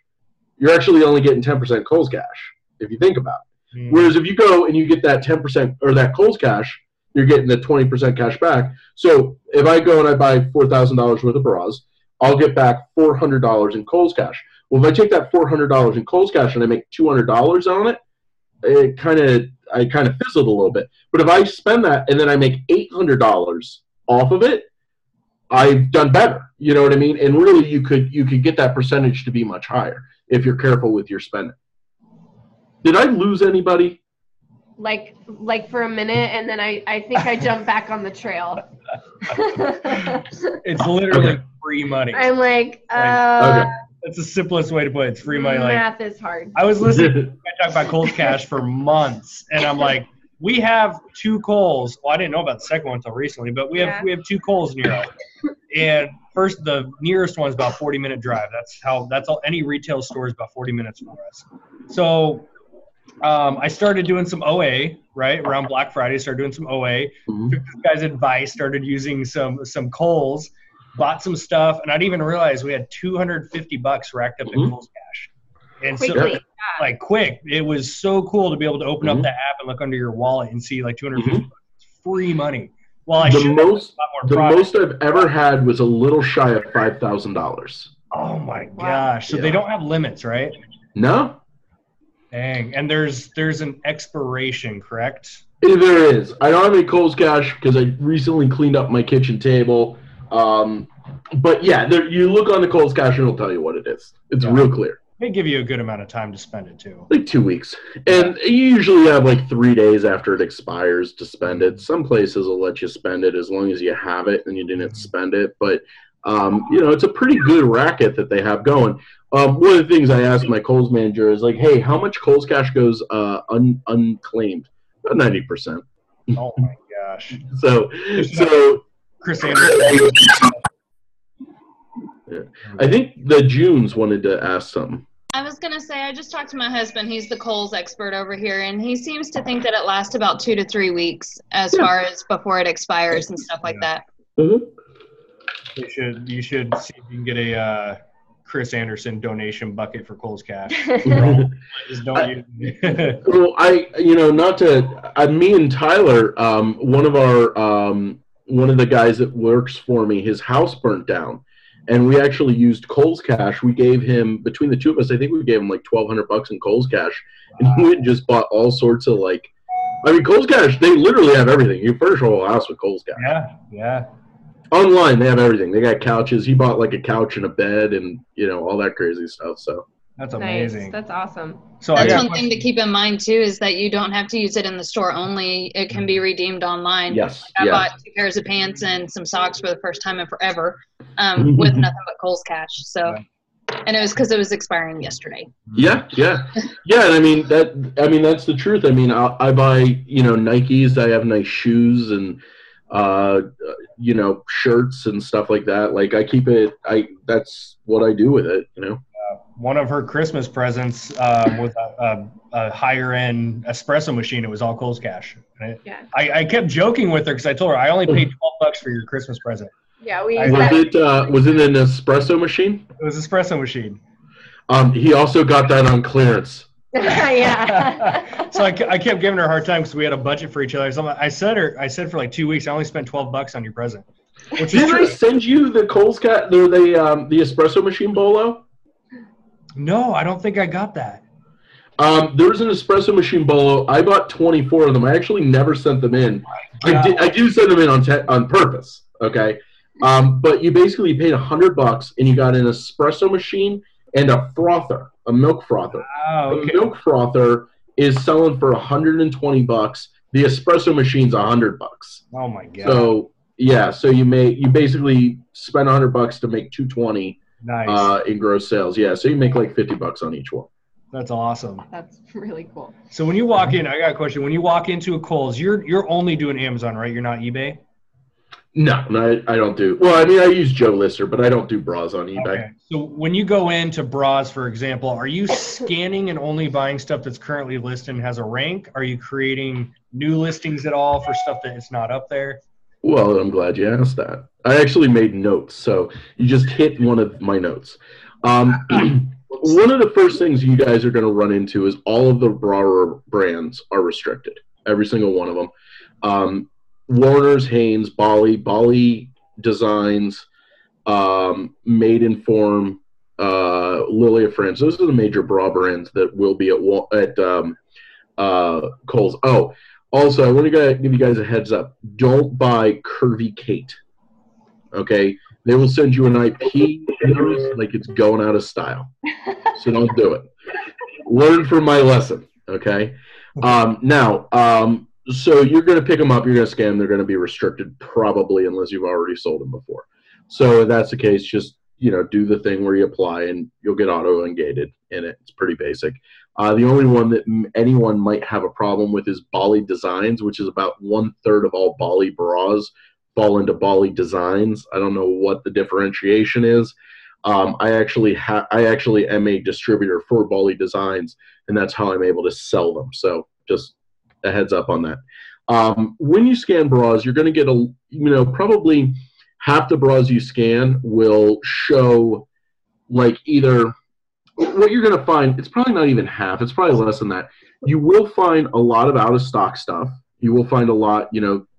S2: you're actually only getting 10% Kohls Cash, if you think about it. Mm. Whereas if you go and you get that 10% or that Kohls Cash, you're getting the 20% cash back. So if I go and I buy $4,000 worth of bras, I'll get back $400 in Kohls Cash. Well, if I take that $400 in Kohls Cash and I make $200 on it, I kind of fizzled a little bit. But if I spend that and then I make $800 off of it, I've done better. You know what I mean? And really, you could get that percentage to be much higher if you're careful with your spending. Did I lose anybody?
S3: Like for a minute, and then I think I jumped back on the trail.
S1: It's literally free money.
S3: I'm like,
S2: okay.
S1: That's the simplest way to put it. It's free money.
S3: Math is hard.
S1: I was listening to talk about Kohls Cash for months, and I'm like, we have 2 Kohls. Well, I didn't know about the second one until recently, but we have 2 Kohls near us. And first, the nearest one is about 40-minute drive. That's all. Any retail store is about 40 minutes for us. So I started doing some OA, right, around Black Friday. Started doing some OA. Mm-hmm. Took this guy's advice. Started using some Kohls. Bought some stuff, and I didn't even realize we had $250 racked up in Kohls Cash. And
S3: quickly.
S1: So, like, quick. It was so cool to be able to open up the app and look under your wallet and see like $250 free money. Well,
S2: the most I've ever had was a little shy of $5,000.
S1: Oh my gosh! So they don't have limits, right?
S2: No.
S1: Dang. And there's an expiration, correct?
S2: There is. I don't have any Kohls Cash because I recently cleaned up my kitchen table. But yeah, you look on the Kohls Cash and it'll tell you what it is. It's real clear.
S1: They give you a good amount of time to spend it too.
S2: Like 2 weeks. And you usually have like 3 days after it expires to spend it. Some places will let you spend it as long as you have it and you didn't spend it. But, it's a pretty good racket that they have going. One of the things I asked my Kohls manager is like, hey, how much Kohls Cash goes unclaimed? About 90%.
S1: Oh my gosh.
S2: So
S1: Chris Anderson.
S2: Yeah. I think the Junes wanted to ask something.
S4: I was going to say, I just talked to my husband. He's the Kohls expert over here, and he seems to think that it lasts about 2 to 3 weeks as far as before it expires and stuff like that.
S2: Mm-hmm.
S1: You should see if you can get a Chris Anderson donation bucket for Kohls Cash. Just don't use it.
S2: Well, me and Tyler, one of the guys that works for me, his house burnt down. And we actually used Kohls Cash. We gave him, between the two of us, I think we gave him like $1,200 in Kohls Cash. And we had just bought all sorts of Kohls Cash, they literally have everything. You furnish a whole house with Kohls Cash.
S1: Yeah.
S2: Online, they have everything. They got couches. He bought like a couch and a bed and, all that crazy stuff. So
S1: that's amazing.
S3: Nice. That's awesome.
S4: So that's one thing to keep in mind too, is that you don't have to use it in the store only. It can be redeemed online.
S2: Yes.
S4: I bought 2 pairs of pants and some socks for the first time in forever, with nothing but Kohls Cash. So, and it was because it was expiring yesterday.
S2: Yeah. And that's the truth. I mean, I buy, Nikes. I have nice shoes and, shirts and stuff like that. Like I keep it. That's what I do with it.
S1: One of her Christmas presents was a higher-end espresso machine. It was all Kohls Cash. I kept joking with her because I told her I only paid $12 for your Christmas present.
S3: Yeah,
S2: was it an espresso machine?
S1: It was an espresso machine.
S2: He also got that on clearance.
S3: Yeah.
S1: So I kept giving her a hard time because we had a budget for each other. So I said for like 2 weeks, I only spent $12 on your present.
S2: Did I send you the Kohls Cash, the espresso machine bolo?
S1: No, I don't think I got that.
S2: There was an espresso machine bolo. I bought 24 of them. I actually never sent them in. I do send them in on purpose. Okay, but you basically paid $100 and you got an espresso machine and a frother, a milk frother.
S1: Oh, okay.
S2: The milk frother is selling for $120. The espresso machine's $100.
S1: Oh my god.
S2: So so you basically spend $100 to make $220.
S1: Nice.
S2: In gross sales. Yeah, so you make like $50 on each one.
S1: That's awesome.
S3: That's really cool.
S1: So when you walk in, I got a question. When you walk into a Kohls, you're only doing Amazon, right? You're not eBay?
S2: No, I don't do. Well, I mean, I use Joe Lister, but I don't do bras on eBay.
S1: Okay. So when you go into bras, for example, are you scanning and only buying stuff that's currently listed and has a rank? Are you creating new listings at all for stuff that is not up there?
S2: Well, I'm glad you asked that. I actually made notes, so you just hit one of my notes. One of the first things you guys are going to run into is all of the bra brands are restricted. Every single one of them. Warner's, Hanes, Bali Designs, Made in Form, Lily of France. Those are the major bra brands that will be at Kohls. Oh, also, I want to give you guys a heads up. Don't buy Curvy Kate. Okay? They will send you an IP notice like it's going out of style. So don't do it. Learn from my lesson. Okay? So you're going to pick them up. You're going to scan them. They're going to be restricted probably unless you've already sold them before. So if that's the case, just do the thing where you apply and you'll get auto-ungated in it. It's pretty basic. The only one that anyone might have a problem with is Bali Designs, which is about 1/3 of all Bali bras fall into Bali Designs. I don't know what the differentiation is. I actually am a distributor for Bali Designs, and that's how I'm able to sell them. So just a heads up on that. When you scan bras, you're going to get probably half the bras you scan will show like either what you're going to find. It's probably not even half. It's probably less than that. You will find a lot of out of stock stuff. You will find a lot,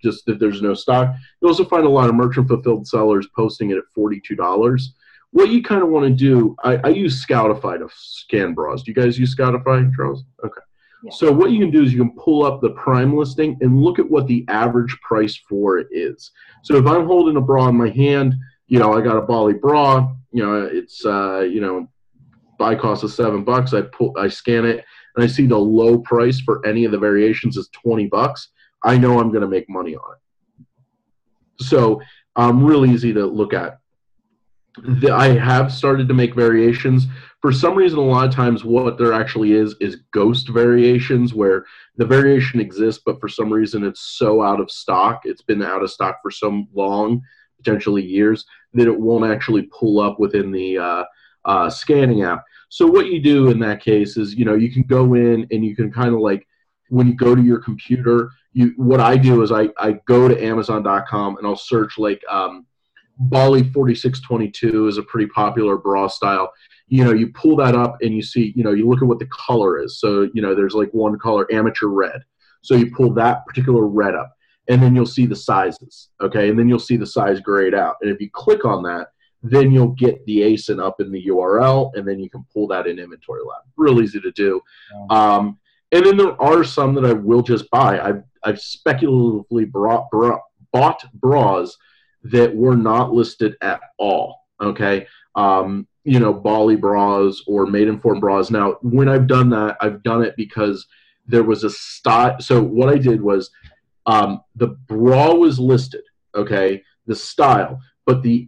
S2: just that there's no stock. You also find a lot of merchant fulfilled sellers posting it at $42. What you kind of want to do, I use Scoutify to scan bras. Do you guys use Scoutify, Charles? Okay. Yeah. So what you can do is you can pull up the prime listing and look at what the average price for it is. So if I'm holding a bra in my hand, I got a Bali bra, it's buy cost of $7. I scan it and I see the low price for any of the variations is $20. I know I'm going to make money on it. So really easy to look at. I have started to make variations. For some reason, a lot of times what there actually is ghost variations where the variation exists, but for some reason it's so out of stock. It's been out of stock for so long, potentially years, that it won't actually pull up within the scanning app. So what you do in that case is, you can go in and you can kind of like, when you go to your computer, what I do is I go to Amazon.com and I'll search like Bali 4622 is a pretty popular bra style. You pull that up and you see, you look at what the color is. So, there's like one color, amateur red. So you pull that particular red up and then you'll see the sizes. Okay. And then you'll see the size grayed out. And if you click on that, then you'll get the ASIN up in the URL and then you can pull that in Inventory Lab. Real easy to do. Yeah. And then there are some that I will just buy. I've speculatively bought bras that were not listed at all. Okay. Bali bras or Made in Form bras. Now, when I've done that, I've done it because there was a style. So what I did was the bra was listed, okay, the style, but the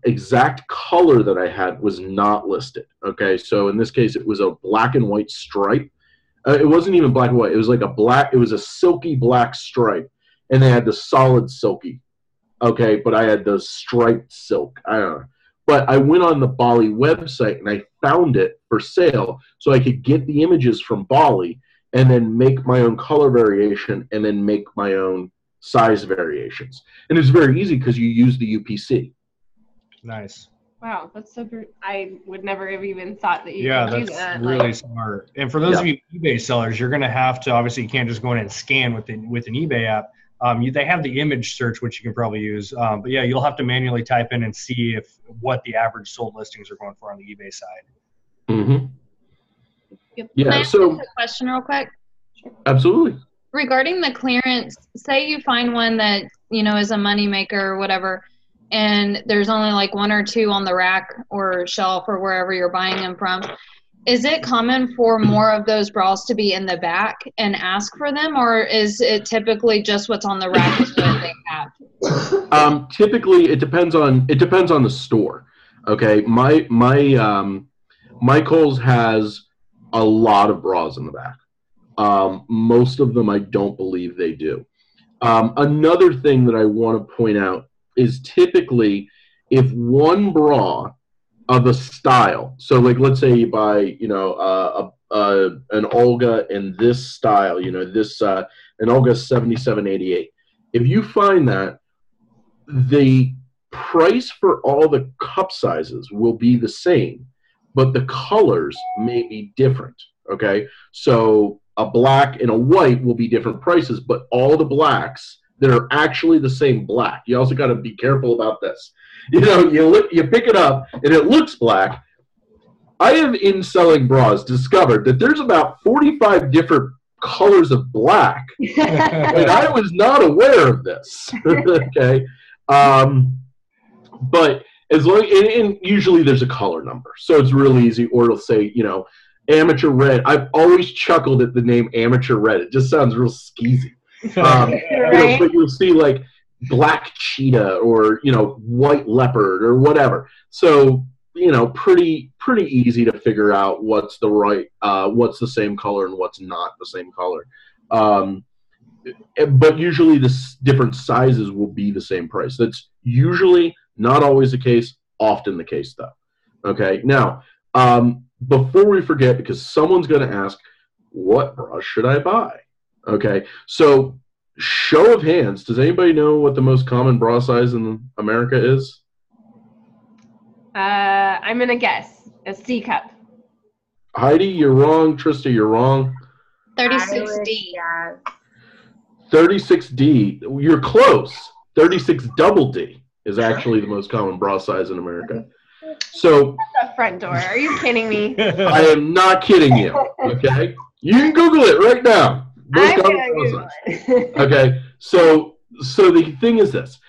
S2: exact color that I had was not listed, okay? So in this case, it was a black and white stripe. It wasn't even black and white. It was like it was a silky black stripe, and they had the solid silky, okay, but I had the striped silk. I don't know. But I went on the Bali website and I found it for sale so I could get the images from Bali and then make my own color variation and then make my own size variations. And it's very easy because you use the UPC.
S1: Nice.
S3: Wow, that's so good. I would never have even thought that you could do that.
S1: Yeah, that's really smart. And for those of you eBay sellers, you're going to have to, obviously you can't just go in and scan with an eBay app. They have the image search, which you can probably use. But yeah, you'll have to manually type in and see what the average sold listings are going for on the eBay side.
S2: Mm-hmm.
S4: Can I ask a question real quick?
S2: Absolutely.
S4: Regarding the clearance, say you find one that, is a moneymaker or whatever, and there's only like one or two on the rack or shelf or wherever you're buying them from. Is it common for more of those bras to be in the back and ask for them, or is it typically just what's on the rack is what they have?
S2: Typically, it depends on the store. Okay, my Kohls has a lot of bras in the back. Most of them, I don't believe they do. Another thing that I want to point out is typically if one bra of a style, so like let's say you buy, you know, an Olga in this style, you know, this an Olga 7788. If you find that the price for all the cup sizes will be the same, but the colors may be different. Okay, so a black and a white will be different prices, but all the blacks that are actually the same black. You also got to be careful about this. You know, you pick it up and it looks black. I have, in selling bras, discovered that there's about 45 different colors of black, and I was not aware of this. Okay, but as long and usually there's a color number, so it's real easy. Or it'll say, you know, amateur red. I've always chuckled at the name amateur red. It just sounds real skeezy.
S3: Right.
S2: You know, but you'll see like black cheetah or, you know, white leopard or whatever. So, you know, pretty easy to figure out what's the right, what's the same color and what's not the same color. But usually the different sizes will be the same price. That's usually not always the case, often the case though. Okay, now, before we forget, because someone's going to ask, what bra should I buy? Okay, so show of hands, does anybody know what the most common bra size in America is?
S3: I'm going to guess a C cup.
S2: Heidi, you're wrong. Trista, you're wrong.
S4: 36D.
S2: 36D. You're close. 36 double D is actually the most common bra size in America. So
S3: the front door. Are you kidding me?
S2: I am not kidding you. Okay, you can Google it right now. Most common bra size. Okay, so the thing is this.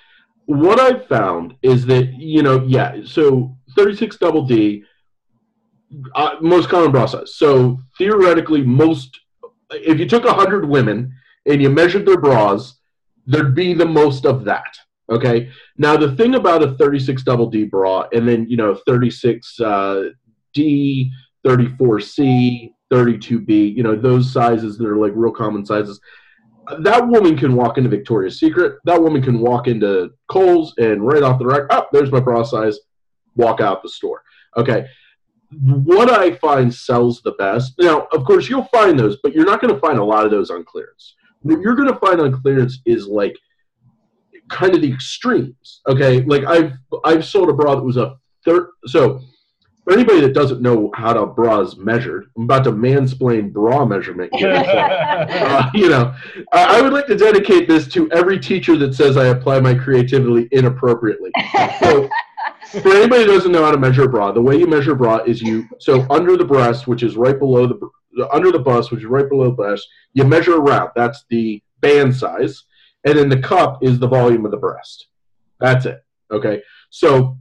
S2: What I've found is that, you know, yeah, so 36 double D, most common bra size. So theoretically, if you took 100 women and you measured their bras, there'd be the most of that. Okay. Now the thing about a 36 double D bra, and then, you know, 36 D, 34C, 32B, you know, those sizes that are like real common sizes. That woman can walk into Victoria's Secret. That woman can walk into Kohls and right off the rack, oh, there's my bra size, walk out the store. Okay. What I find sells the best, now, of course, you'll find those, but you're not going to find a lot of those on clearance. What you're going to find on clearance is like kind of the extremes. Okay. Like I've sold a bra that was so for anybody that doesn't know how to bra is measured, I'm about to mansplain bra measurement here. You know, I would like to dedicate this to every teacher that says I apply my creativity inappropriately. So, for anybody that doesn't know how to measure a bra, the way you measure a bra is so under the breast, which is right below under the bust, which is right below the breast, you measure around. That's the band size. And then the cup is the volume of the breast. That's it. Okay. So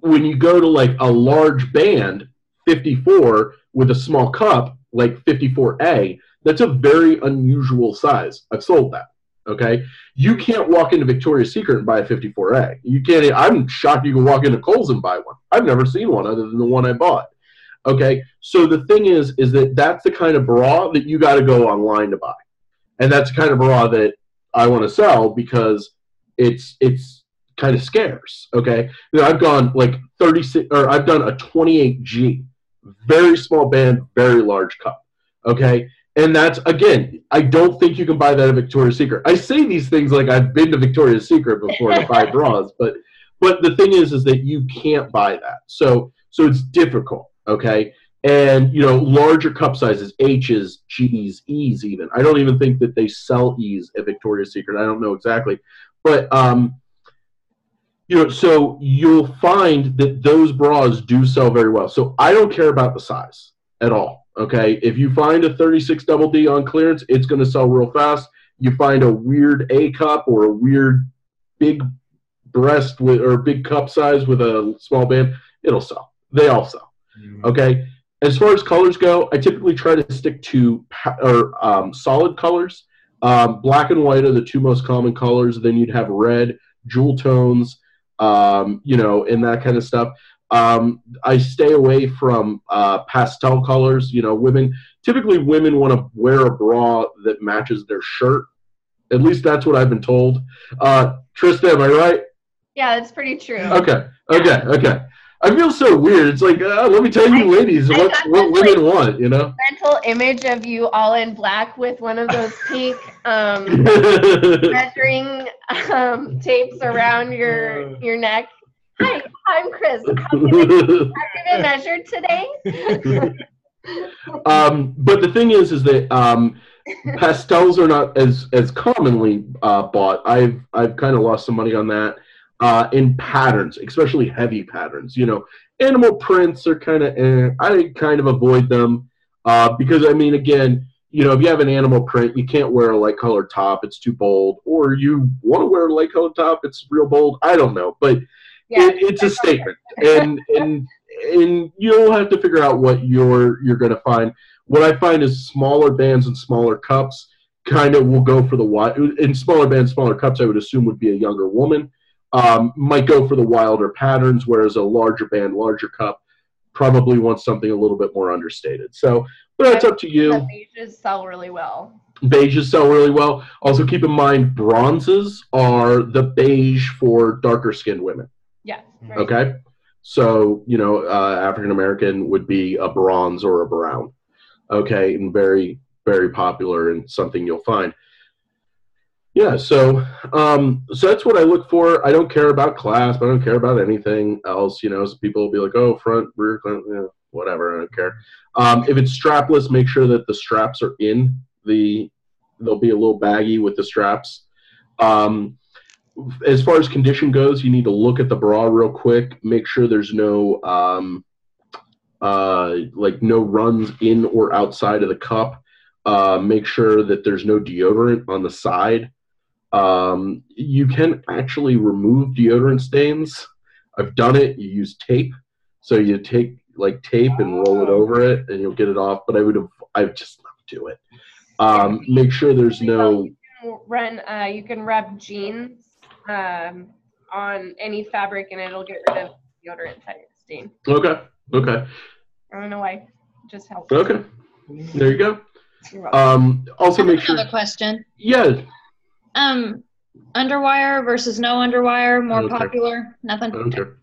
S2: when you go to like a large band, 54, with a small cup, like 54A, that's a very unusual size. I've sold that. Okay. You can't walk into Victoria's Secret and buy a 54A. You can't. I'm shocked you can walk into Kohls and buy one. I've never seen one other than the one I bought. Okay. So the thing is that that's the kind of bra that you got to go online to buy. And that's the kind of bra that I want to sell because it's kind of scarce. Okay. You know, I've gone like 36, or I've done a 28G, very small band, very large cup. Okay. And that's, again, I don't think you can buy that at Victoria's Secret. I say these things like I've been to Victoria's Secret before to buy bras, but the thing is that you can't buy that. So it's difficult, okay? And, you know, larger cup sizes, H's, G's, E's even. I don't even think that they sell E's at Victoria's Secret. I don't know exactly. But, you know, so you'll find that those bras do sell very well. So I don't care about the size at all. Okay, if you find a 36 double D on clearance, it's going to sell real fast. You find a weird A cup or a weird big breast or big cup size with a small band, it'll sell. They all sell. Mm-hmm. Okay, as far as colors go, I typically try to stick to solid colors. Black and white are the two most common colors. Then you'd have red, jewel tones, you know, and that kind of stuff. I stay away from pastel colors. You know, typically women want to wear a bra that matches their shirt. At least that's what I've been told. Trista, am I right?
S3: Yeah, that's pretty true.
S2: Okay. I feel so weird. It's like, let me tell you, ladies, what women want, you know?
S3: Mental image of you all in black with one of those pink measuring tapes around your neck. Hi, I'm Chris. Have you been measured today?
S2: But the thing is that pastels are not as commonly bought. I've kind of lost some money on that. In patterns, especially heavy patterns, you know, animal prints are kind of, I kind of avoid them because, I mean, again, you know, if you have an animal print, you can't wear a light colored top, it's too bold, or you want to wear a light colored top, it's real bold, I don't know, but it's a statement, and you'll have to figure out what you're going to find. What I find is smaller bands and smaller cups kind of will go for the wide. In smaller bands, smaller cups, I would assume would be a younger woman. Might go for the wilder patterns, whereas a larger band, larger cup probably wants something a little bit more understated. So, but that's up to you.
S3: The beiges sell really well.
S2: Beiges sell really well. Also, keep in mind, bronzes are the beige for darker skinned women.
S3: Yeah. Right.
S2: Okay. So, you know, African American would be a bronze or a brown. Okay. And very, very popular and something you'll find. Yeah, so that's what I look for. I don't care about clasp. I don't care about anything else. You know, so people will be like, oh, front, rear, whatever. I don't care. If it's strapless, make sure that the straps are in. They'll be a little baggy with the straps. As far as condition goes, you need to look at the bra real quick. Make sure there's no no runs in or outside of the cup. Make sure that there's no deodorant on the side. You can actually remove deodorant stains. I've done it. You use tape. So you take like tape and roll it over it and you'll get it off. But I've just not do it. Make sure there's no.
S3: You can rub jeans on any fabric and it'll get rid of deodorant stain.
S2: Okay.
S3: I don't know why. It just helps.
S2: Okay. There you go. Also make sure.
S4: Another question.
S2: Yeah.
S4: Underwire versus no underwire, more popular? Nothing?
S2: I don't care.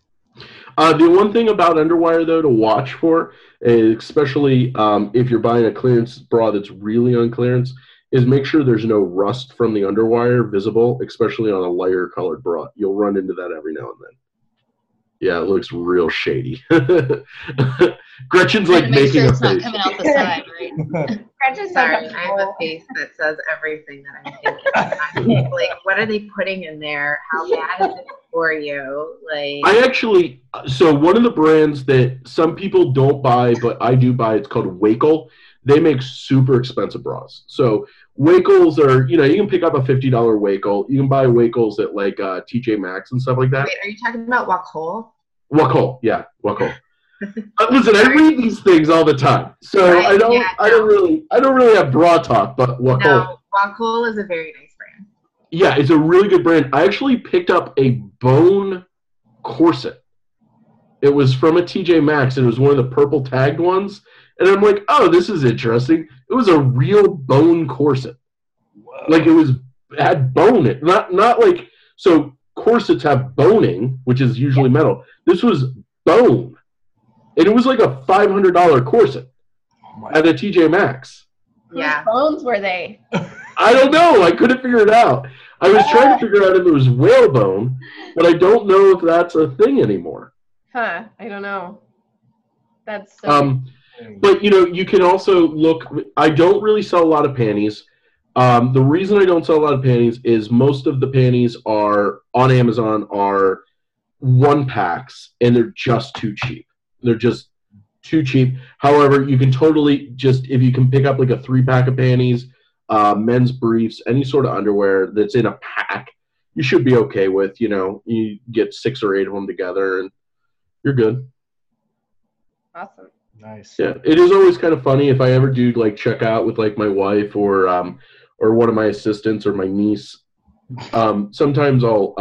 S2: The one thing about underwire, though, to watch for, especially if you're buying a clearance bra that's really on clearance, is make sure there's no rust from the underwire visible, especially on a lighter colored bra. You'll run into that every now and then. Yeah, it looks real shady. Gretchen's like making
S4: sure
S2: a
S4: it's
S2: face.
S4: Not coming out the side, right?
S3: Gretchen's
S5: sorry, I have a face that says everything that I'm thinking. Like, what are they putting in there? How bad is it for you? Like,
S2: so one of the brands that some people don't buy, but I do buy, it's called Kohls. They make super expensive bras. So Kohls are, you can pick up a $50 Kohls. You can buy Kohls at like TJ Maxx and stuff like that.
S5: Wait, are you talking about Kohls?
S2: Kohls, yeah, Kohls. Listen, I read these things all the time, so right, I don't really have bra talk, but Kohls.
S5: No, Kohls is a very nice brand.
S2: Yeah, it's a really good brand. I actually picked up a bone corset. It was from a TJ Maxx, and it was one of the purple tagged ones. And I'm like, oh, this is interesting. It was a real bone corset. Whoa. Like it had bone in it. Not like, so corsets have boning, which is usually metal. This was bone. And it was like a $500 corset at a TJ Maxx.
S3: Yeah. Whose bones were they?
S2: I don't know. I couldn't figure it out. I was trying to figure out if it was whalebone, but I don't know if that's a thing anymore.
S3: Huh. I don't know. That's so
S2: but, you can also look. I don't really sell a lot of panties. The reason I don't sell a lot of panties is most of the panties are on Amazon are one packs, and they're just too cheap. They're just too cheap. However, you can totally just, if you can pick up like a 3-pack of panties, men's briefs, any sort of underwear that's in a pack, you should be okay with. You get 6 or 8 of them together, and you're good.
S3: Awesome.
S1: Nice.
S2: Yeah, it is always kind of funny if I ever do like check out with like my wife or one of my assistants or my niece. Sometimes I'll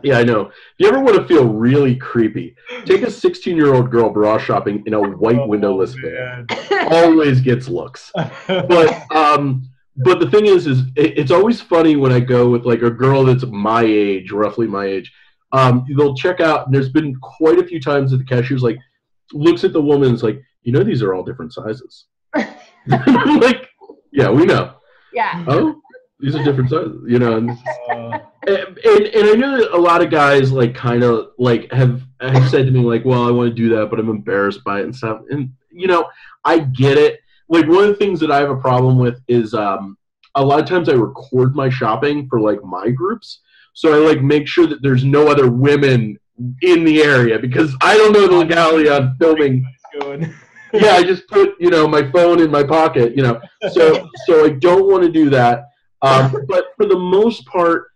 S2: yeah, I know. If you ever want to feel really creepy, take a 16-year-old girl bra shopping in a white windowless van. Always gets looks. But But the thing is it's always funny when I go with like a girl that's my age, roughly my age. They'll check out, and there's been quite a few times that the cashier's like looks at the woman and is like, these are all different sizes. I'm like, yeah, we know.
S3: Yeah.
S2: Oh, these are different sizes, And I know that a lot of guys like kind of like have said to me like, well, I want to do that, but I'm embarrassed by it and stuff. And I get it. Like one of the things that I have a problem with is a lot of times I record my shopping for like my groups, so I like make sure that there's no other women in the area because I don't know the legality on filming. Yeah, I just put my phone in my pocket, So I don't want to do that. But for the most part,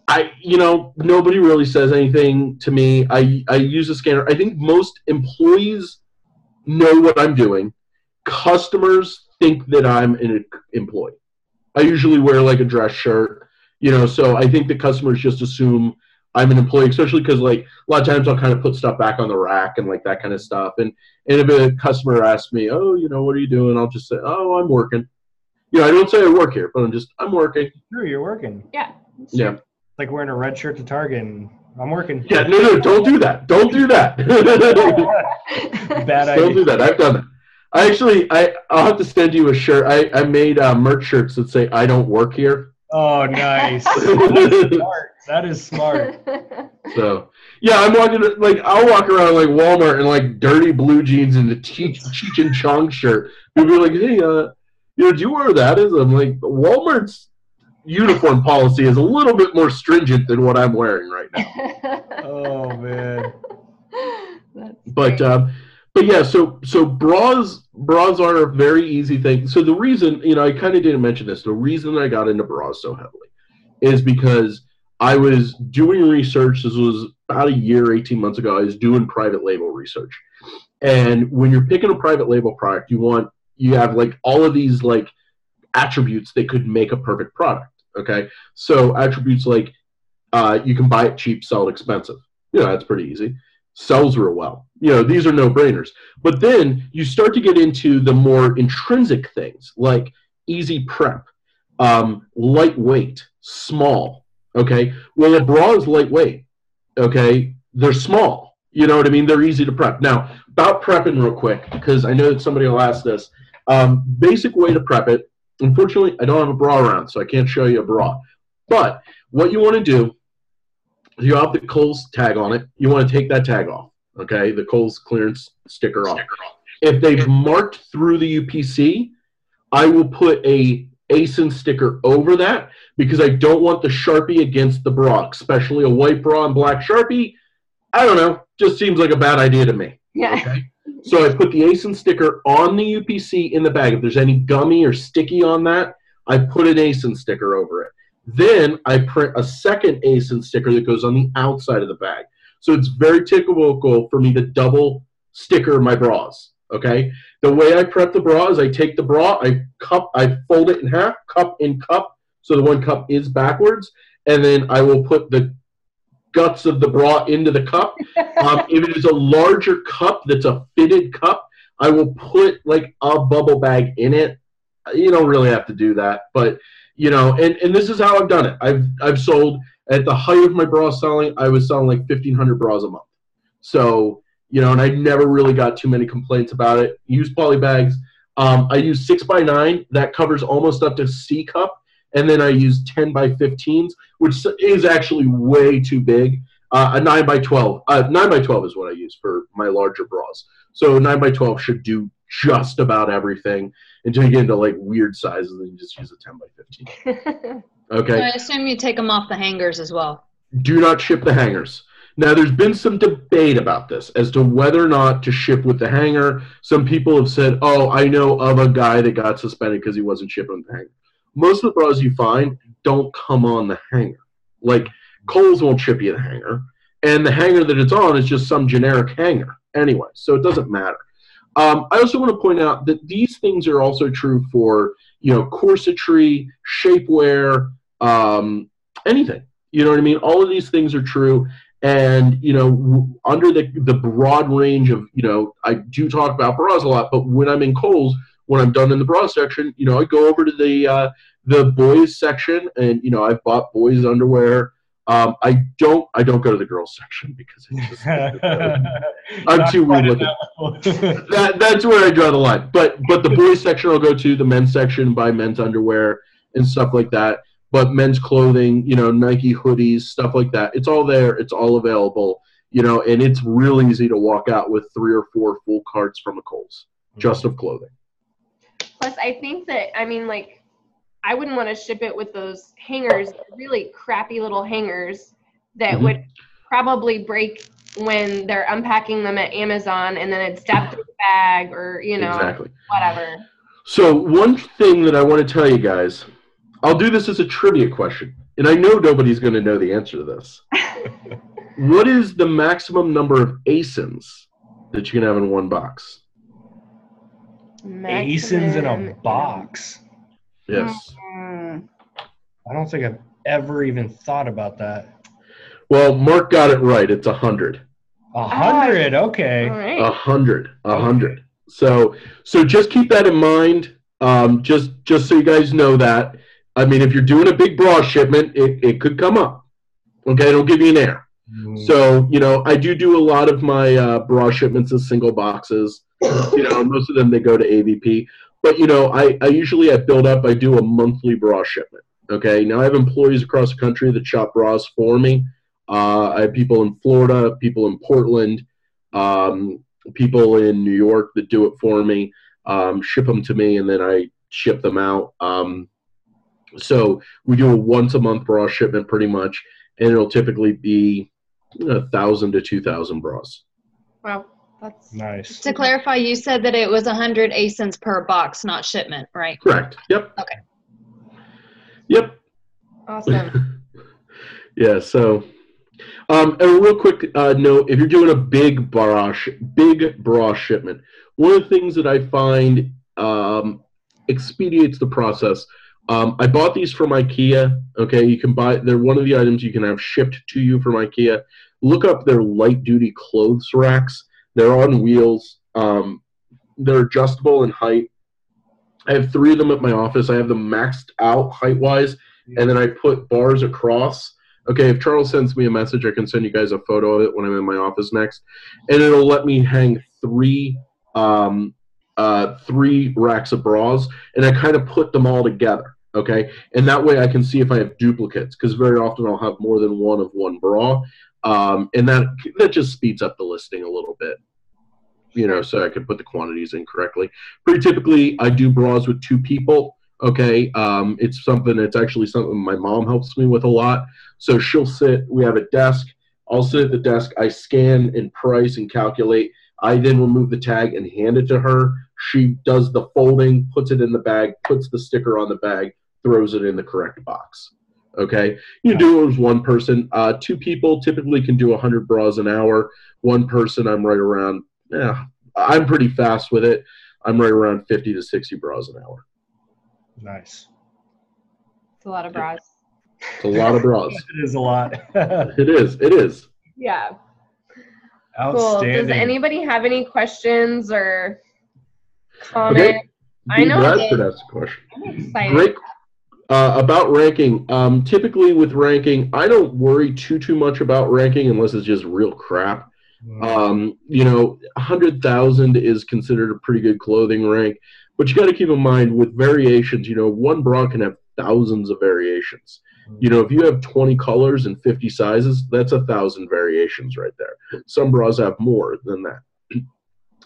S2: nobody really says anything to me. I use a scanner. I think most employees know what I'm doing. Customers think that I'm an employee. I usually wear like a dress shirt, so I think the customers just assume I'm an employee, especially because like a lot of times I'll kind of put stuff back on the rack and like that kind of stuff. And if a customer asks me, oh, what are you doing? I'll just say, oh, I'm working. I don't say I work here, but I'm working.
S1: Sure, you're working.
S3: Yeah.
S2: Yeah.
S1: It's like wearing a red shirt to Target and I'm working.
S2: Yeah, no, don't do that. Don't do that.
S1: Bad idea.
S2: Don't do that. I've done that. I'll have to send you a shirt. I made merch shirts that say I don't work here.
S1: Oh, nice. That's smart. That is smart.
S2: So, yeah, I'm walking, like, I'll walk around, like, Walmart in, like, dirty blue jeans and a Cheech and Chong shirt. People are like, hey, do you wear that? I'm like, Walmart's uniform policy is a little bit more stringent than what I'm wearing right now.
S1: Oh, man.
S2: But yeah, so bras are a very easy thing. So the reason, I kind of didn't mention this, the reason I got into bras so heavily is because I was doing research. This was about a year, 18 months ago. I was doing private label research. And when you're picking a private label product, you have like all of these like attributes that could make a perfect product. Okay. So attributes like you can buy it cheap, sell it expensive. That's pretty easy. Sells real well. These are no-brainers. But then you start to get into the more intrinsic things like easy prep, lightweight, small. Okay. Well, a bra is lightweight. Okay. They're small. You know what I mean? They're easy to prep. Now, about prepping real quick, because I know that somebody will ask this. Basic way to prep it. Unfortunately, I don't have a bra around, so I can't show you a bra. But what you want to do, you have the Kohls tag on it. You want to take that tag off. Okay. The Kohls clearance sticker off. If they've marked through the UPC, I will put a ASIN sticker over that because I don't want the Sharpie against the bra, especially a white bra and black Sharpie. I don't know. Just seems like a bad idea to me.
S3: Yeah.
S2: Okay? So I put the ASIN sticker on the UPC in the bag. If there's any gummy or sticky on that, I put an ASIN sticker over it. Then I print a second ASIN sticker that goes on the outside of the bag. So it's very typical for me to double sticker my bras. Okay. The way I prep the bra is I take the bra, I fold it in half, cup in cup, so the one cup is backwards, and then I will put the guts of the bra into the cup. If it is a larger cup that's a fitted cup, I will put like a bubble bag in it. You don't really have to do that, but and this is how I've done it. I've sold at the height of my bra selling, I was selling like 1,500 bras a month. So, and I never really got too many complaints about it. Use poly bags. I use 6x9. That covers almost up to C cup. And then I use 10x15s, which is actually way too big. A 9x12. 9x12 is what I use for my larger bras. So 9x12 should do just about everything until you get into like weird sizes and you just use a 10x15. Okay.
S4: So I assume you take them off the hangers as well.
S2: Do not ship the hangers. Now, there's been some debate about this as to whether or not to ship with the hanger. Some people have said, oh, I know of a guy that got suspended because he wasn't shipping with the hanger. Most of the bras you find don't come on the hanger. Like, Kohls won't ship you the hanger, and the hanger that it's on is just some generic hanger anyway, so it doesn't matter. I also want to point out that these things are also true for, corsetry, shapewear, anything. You know what I mean? All of these things are true. And, under the broad range of, I do talk about bras a lot, but when I'm in Kohls, when I'm done in the bra section, you know, I go over to the boys section, and you know, I've bought boys underwear. I don't go to the girls section because it's just I'm too weird looking. That's where I draw the line. But the boys section I'll go to, the men's section, buy men's underwear and stuff like that. But men's clothing, you know, Nike hoodies, stuff like that, it's all there. It's all available, you know, and it's real easy to walk out with 3 or 4 full carts from a Kohls just of clothing.
S3: Plus, I think that, I mean, like, I wouldn't want to ship it with those hangers, really crappy little hangers that would probably break when they're unpacking them at Amazon, and then it's stuffed in the bag, or, you know, whatever.
S2: So one thing that I want to tell you guys, I'll do this as a trivia question, and I know nobody's going to know the answer to this. What is the maximum number of ASINs that you can have in one box?
S1: ASINs in a box?
S2: Yes.
S1: I don't think I've ever even thought about that.
S2: Well, Mark got it right. It's 100.
S1: 100, okay.
S3: All right.
S2: 100. So just keep that in mind. Just so you guys know that. I mean, if you're doing a big bra shipment, it could come up. Okay, it'll give you an error. So, you know, I do a lot of my bra shipments as single boxes. You know, most of them, they go to AVP. But, you know, I usually build up, I do a monthly bra shipment. Okay, now I have employees across the country that shop bras for me. I have people in Florida, people in Portland, people in New York that do it for me, ship them to me, and then I ship them out. So we do a once-a-month bra shipment pretty much, and it'll typically be 1,000 to 2,000 bras.
S3: Wow. That's
S1: nice.
S4: To clarify, you said that it was 100 ASINs per box, not shipment, right?
S2: Correct. Yep.
S4: Okay.
S2: Yep.
S3: awesome.
S2: Yeah. So, and a real quick note: if you're doing a big bra shipment, one of the things that I find expedites the process. I bought these from IKEA. Okay, you can buy. They're one of the items you can have shipped to you from IKEA. Look up their light-duty clothes racks. They're on wheels. They're adjustable in height. I have 3 of them at my office. I have them maxed out height-wise, and then I put bars across. Okay, if Charles sends me a message, I can send you guys a photo of it when I'm in my office next, and it'll let me hang 3 racks of bras, and I kind of put them all together. Okay, and that way I can see if I have duplicates, because very often I'll have more than one of one bra. And that just speeds up the listing a little bit, you know, so I can put the quantities in correctly. Pretty typically, I do bras with 2 people, okay? It's actually something my mom helps me with a lot. So she'll sit, we have a desk, I'll sit at the desk, I scan and price and calculate. I then remove the tag and hand it to her. She does the folding, puts it in the bag, puts the sticker on the bag, throws it in the correct box. Okay, you do it with 1 person. 2 people typically can do 100 bras an hour. 1 person, I'm right around. I'm pretty fast with it. I'm right around 50 to 60 bras an hour.
S1: Nice.
S3: It's a lot of bras.
S2: It's a lot of bras.
S1: It is a lot.
S2: It is.
S3: Yeah.
S1: Outstanding.
S3: Cool. Does anybody have any questions or comments?
S2: Okay.
S3: I know
S2: Bradford asked a question.
S3: I'm excited.
S2: Great. About ranking, typically with ranking, I don't worry too much about ranking unless it's just real crap. You know, 100,000 is considered a pretty good clothing rank, but you got to keep in mind with variations. You know, 1 bra can have thousands of variations. You know, if you have 20 colors and 50 sizes, that's 1,000 variations right there. Some bras have more than that.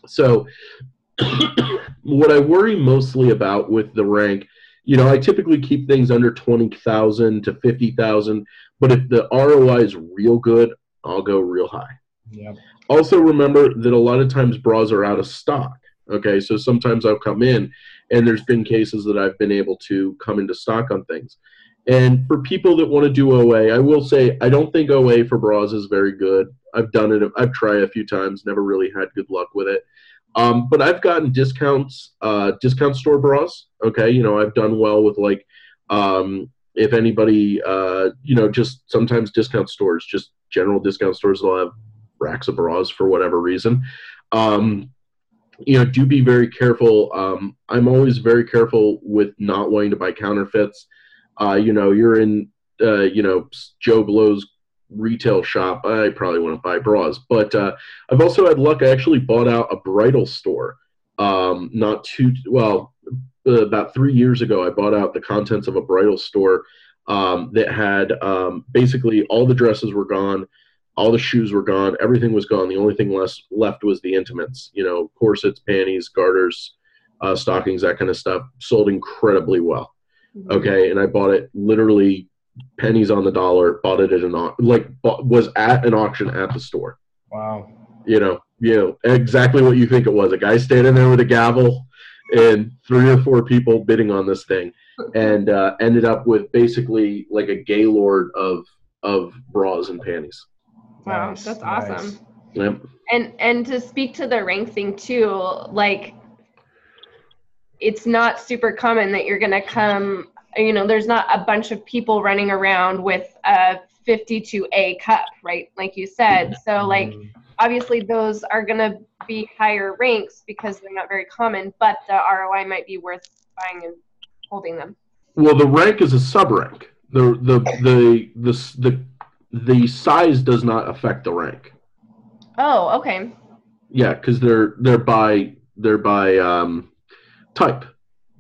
S2: So, what I worry mostly about with the rank, you know, I typically keep things under 20,000 to 50,000, but if the ROI is real good, I'll go real high.
S1: Yep.
S2: Also remember that a lot of times bras are out of stock. Okay, so sometimes I'll come in, and there's been cases that I've been able to come into stock on things. And for people that want to do OA, I will say I don't think OA for bras is very good. I've done it. I've tried a few times, never really had good luck with it. But I've gotten discounts, discount store bras. Okay, you know, I've done well with, like, if anybody, you know, just sometimes discount stores, just general discount stores will have racks of bras for whatever reason. do be very careful. I'm always very careful with not wanting to buy counterfeits. You're in, Joe Blow's retail shop. I probably want to buy bras, but I've also had luck. I actually bought out a bridal store. About 3 years ago, I bought out the contents of a bridal store that had basically all the dresses were gone. All the shoes were gone. Everything was gone. The only thing left was the intimates, corsets, panties, garters, stockings, that kind of stuff. Sold incredibly well. Mm-hmm. Okay. And I bought it literally pennies on the dollar, bought it at was at an auction at the store.
S1: Wow.
S2: Exactly what you think it was. A guy standing there with a gavel and 3 or 4 people bidding on this thing, and ended up with basically like a gaylord of bras and panties.
S3: Wow, that's awesome.
S2: Yep.
S3: And to speak to the rank thing too, like it's not super common that you're gonna come, there's not a bunch of people running around with a 52A cup, right? Like you said. So like obviously those are gonna be higher ranks because they're not very common, but the ROI might be worth buying and holding them.
S2: Well, the rank is a sub-rank. The size does not affect the rank.
S3: Oh, okay.
S2: Yeah, because they're by type,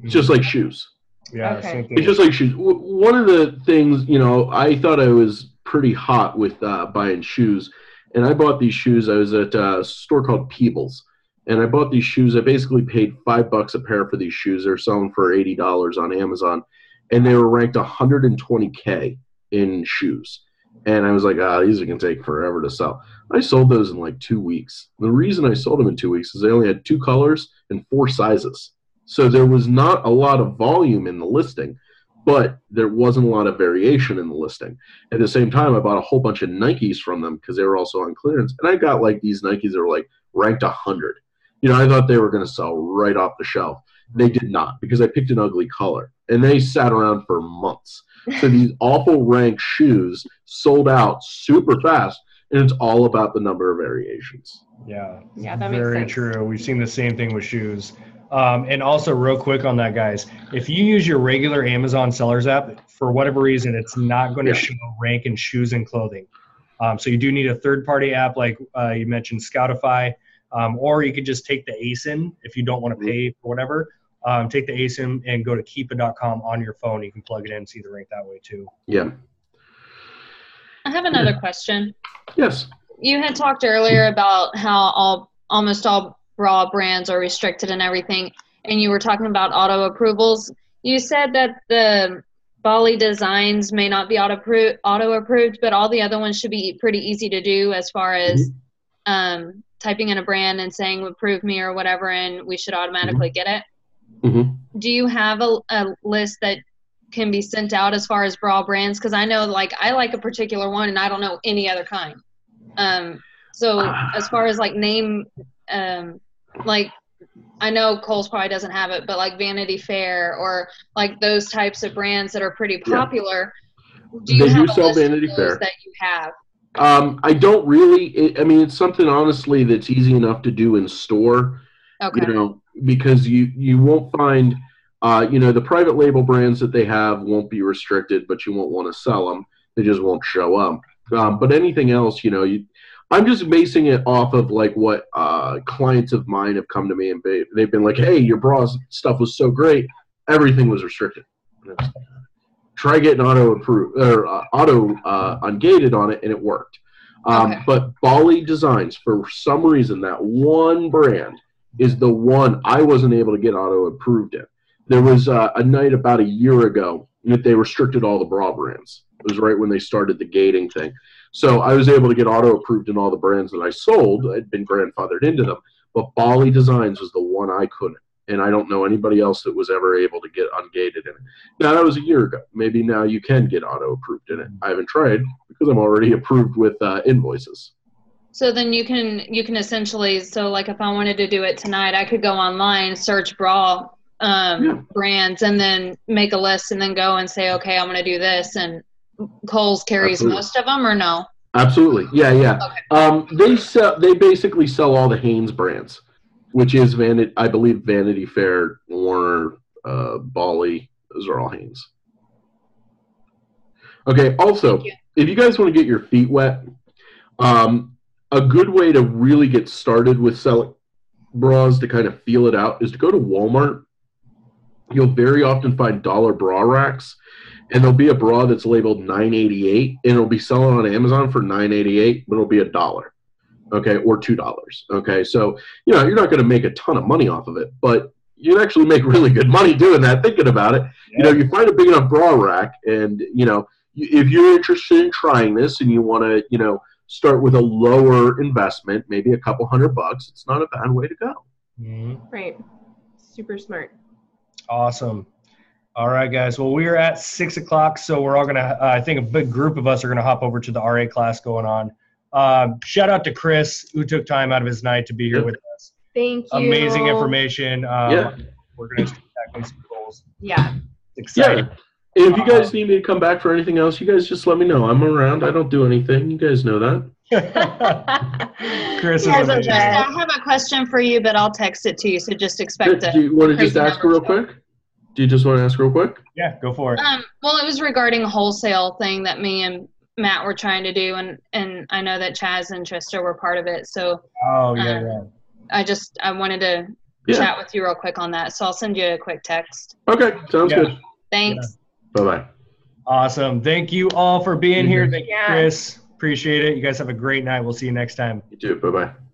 S2: just like shoes.
S1: Yeah,
S3: okay.
S2: It's just like shoes. One of the things, I thought I was pretty hot with buying shoes, and I bought these shoes. I was at a store called Peebles, and I bought these shoes. I basically paid $5 a pair for these shoes. They're selling for $80 on Amazon, and they were ranked 120K in shoes. And I was like, these are going to take forever to sell. I sold those in like 2 weeks. The reason I sold them in 2 weeks is they only had 2 colors and 4 sizes. So there was not a lot of volume in the listing, but there wasn't a lot of variation in the listing. At the same time, I bought a whole bunch of Nikes from them because they were also on clearance. And I got like these Nikes that were like ranked 100. I thought they were going to sell right off the shelf. They did not, because I picked an ugly color. And they sat around for months. So these awful ranked shoes sold out super fast, and it's all about the number of variations.
S1: Yeah,
S3: that makes
S1: very
S3: sense.
S1: true. We've seen the same thing with shoes. And also, real quick on that, guys, if you use your regular Amazon Sellers app, for whatever reason, it's not going to show rank in shoes and clothing. So you do need a third-party app like you mentioned, Scoutify, or you could just take the ASIN if you don't want to pay for whatever. Take the ASIN and go to keepa.com on your phone. You can plug it in and see the rank that way too.
S2: Yeah.
S4: I have another question.
S2: Yes.
S4: You had talked earlier about how almost all bra brands are restricted and everything, and you were talking about auto approvals. You said that the Bali designs may not be auto approved, but all the other ones should be pretty easy to do as far as typing in a brand and saying approve me or whatever, and we should automatically get it.
S2: Mm-hmm.
S4: Do you have a list that can be sent out as far as bra brands? Because I know, like, I like a particular one, and I don't know any other kind. So as far as like name, like I know Kohls probably doesn't have it, but like Vanity Fair or like those types of brands that are pretty popular. Do you have a list
S2: Vanity
S4: of
S2: Fair
S4: those that you have?
S2: I don't really. It's something honestly that's easy enough to do in store.
S4: Okay.
S2: Because you won't find, the private label brands that they have won't be restricted, but you won't want to sell them. They just won't show up. But anything else, I'm just basing it off of like what clients of mine have come to me and they've been like, hey, your bra stuff was so great, everything was restricted. Try getting auto approved or auto ungated on it, and it worked.
S4: Okay.
S2: But Bali Designs, for some reason, that one brand is the one I wasn't able to get auto approved in. There was a night about a year ago that they restricted all the bra brands. It was right when they started the gating thing. So I was able to get auto approved in all the brands that I sold. I'd been grandfathered into them. But Bali Designs was the one I couldn't. And I don't know anybody else that was ever able to get ungated in it. Now, that was a year ago. Maybe now you can get auto approved in it. I haven't tried because I'm already approved with invoices.
S4: So then you can essentially, so like if I wanted to do it tonight, I could go online, search bra brands, and then make a list and then go and say, okay, I'm going to do this. And Kohls carries most of them, or no?
S2: Absolutely. Yeah.
S4: Okay.
S2: They basically sell all the Hanes brands. which is I believe Vanity Fair, Warner, Bali. Those are all Hanes. Okay. Also, if you guys want to get your feet wet, a good way to really get started with selling bras to kind of feel it out is to go to Walmart. You'll very often find dollar bra racks, and there'll be a bra that's labeled $9.88, and it'll be selling on Amazon for $9.88, but it'll be $1, okay, or $2, okay. So you're not going to make a ton of money off of it, but you'd actually make really good money doing that. Thinking about it, you find a big enough bra rack, and if you're interested in trying this and you want to, start with a lower investment, maybe a couple $100, it's not a bad way to go.
S1: Mm-hmm.
S3: Right. Super smart.
S1: Awesome. All right, guys. Well, we are at 6 o'clock, so we're all going to, I think a big group of us are going to hop over to the RA class going on. Shout out to Chris, who took time out of his night to be here with us.
S3: Thank you.
S1: Amazing information. We're going to start tackling some goals.
S3: Yeah.
S1: It's exciting.
S2: Yeah. If you guys need me to come back for anything else, you guys just let me know. I'm around. I don't do anything. You guys know that.
S1: Chris is
S4: amazing. I have a question for you, but I'll text it to you, so just expect it.
S2: Do you want to just ask her real quick? Do you just want to ask real quick?
S1: Yeah, go for it.
S4: Well, it was regarding a wholesale thing that me and Matt were trying to do, and I know that Chaz and Trista were part of it. So I wanted to chat with you real quick on that. So I'll send you a quick text.
S2: Okay, sounds good.
S4: Thanks.
S2: Bye-bye.
S1: Awesome. Thank you all for being here. Thank you, Chris. Appreciate it. You guys have a great night. We'll see you next time.
S2: You too. Bye-bye.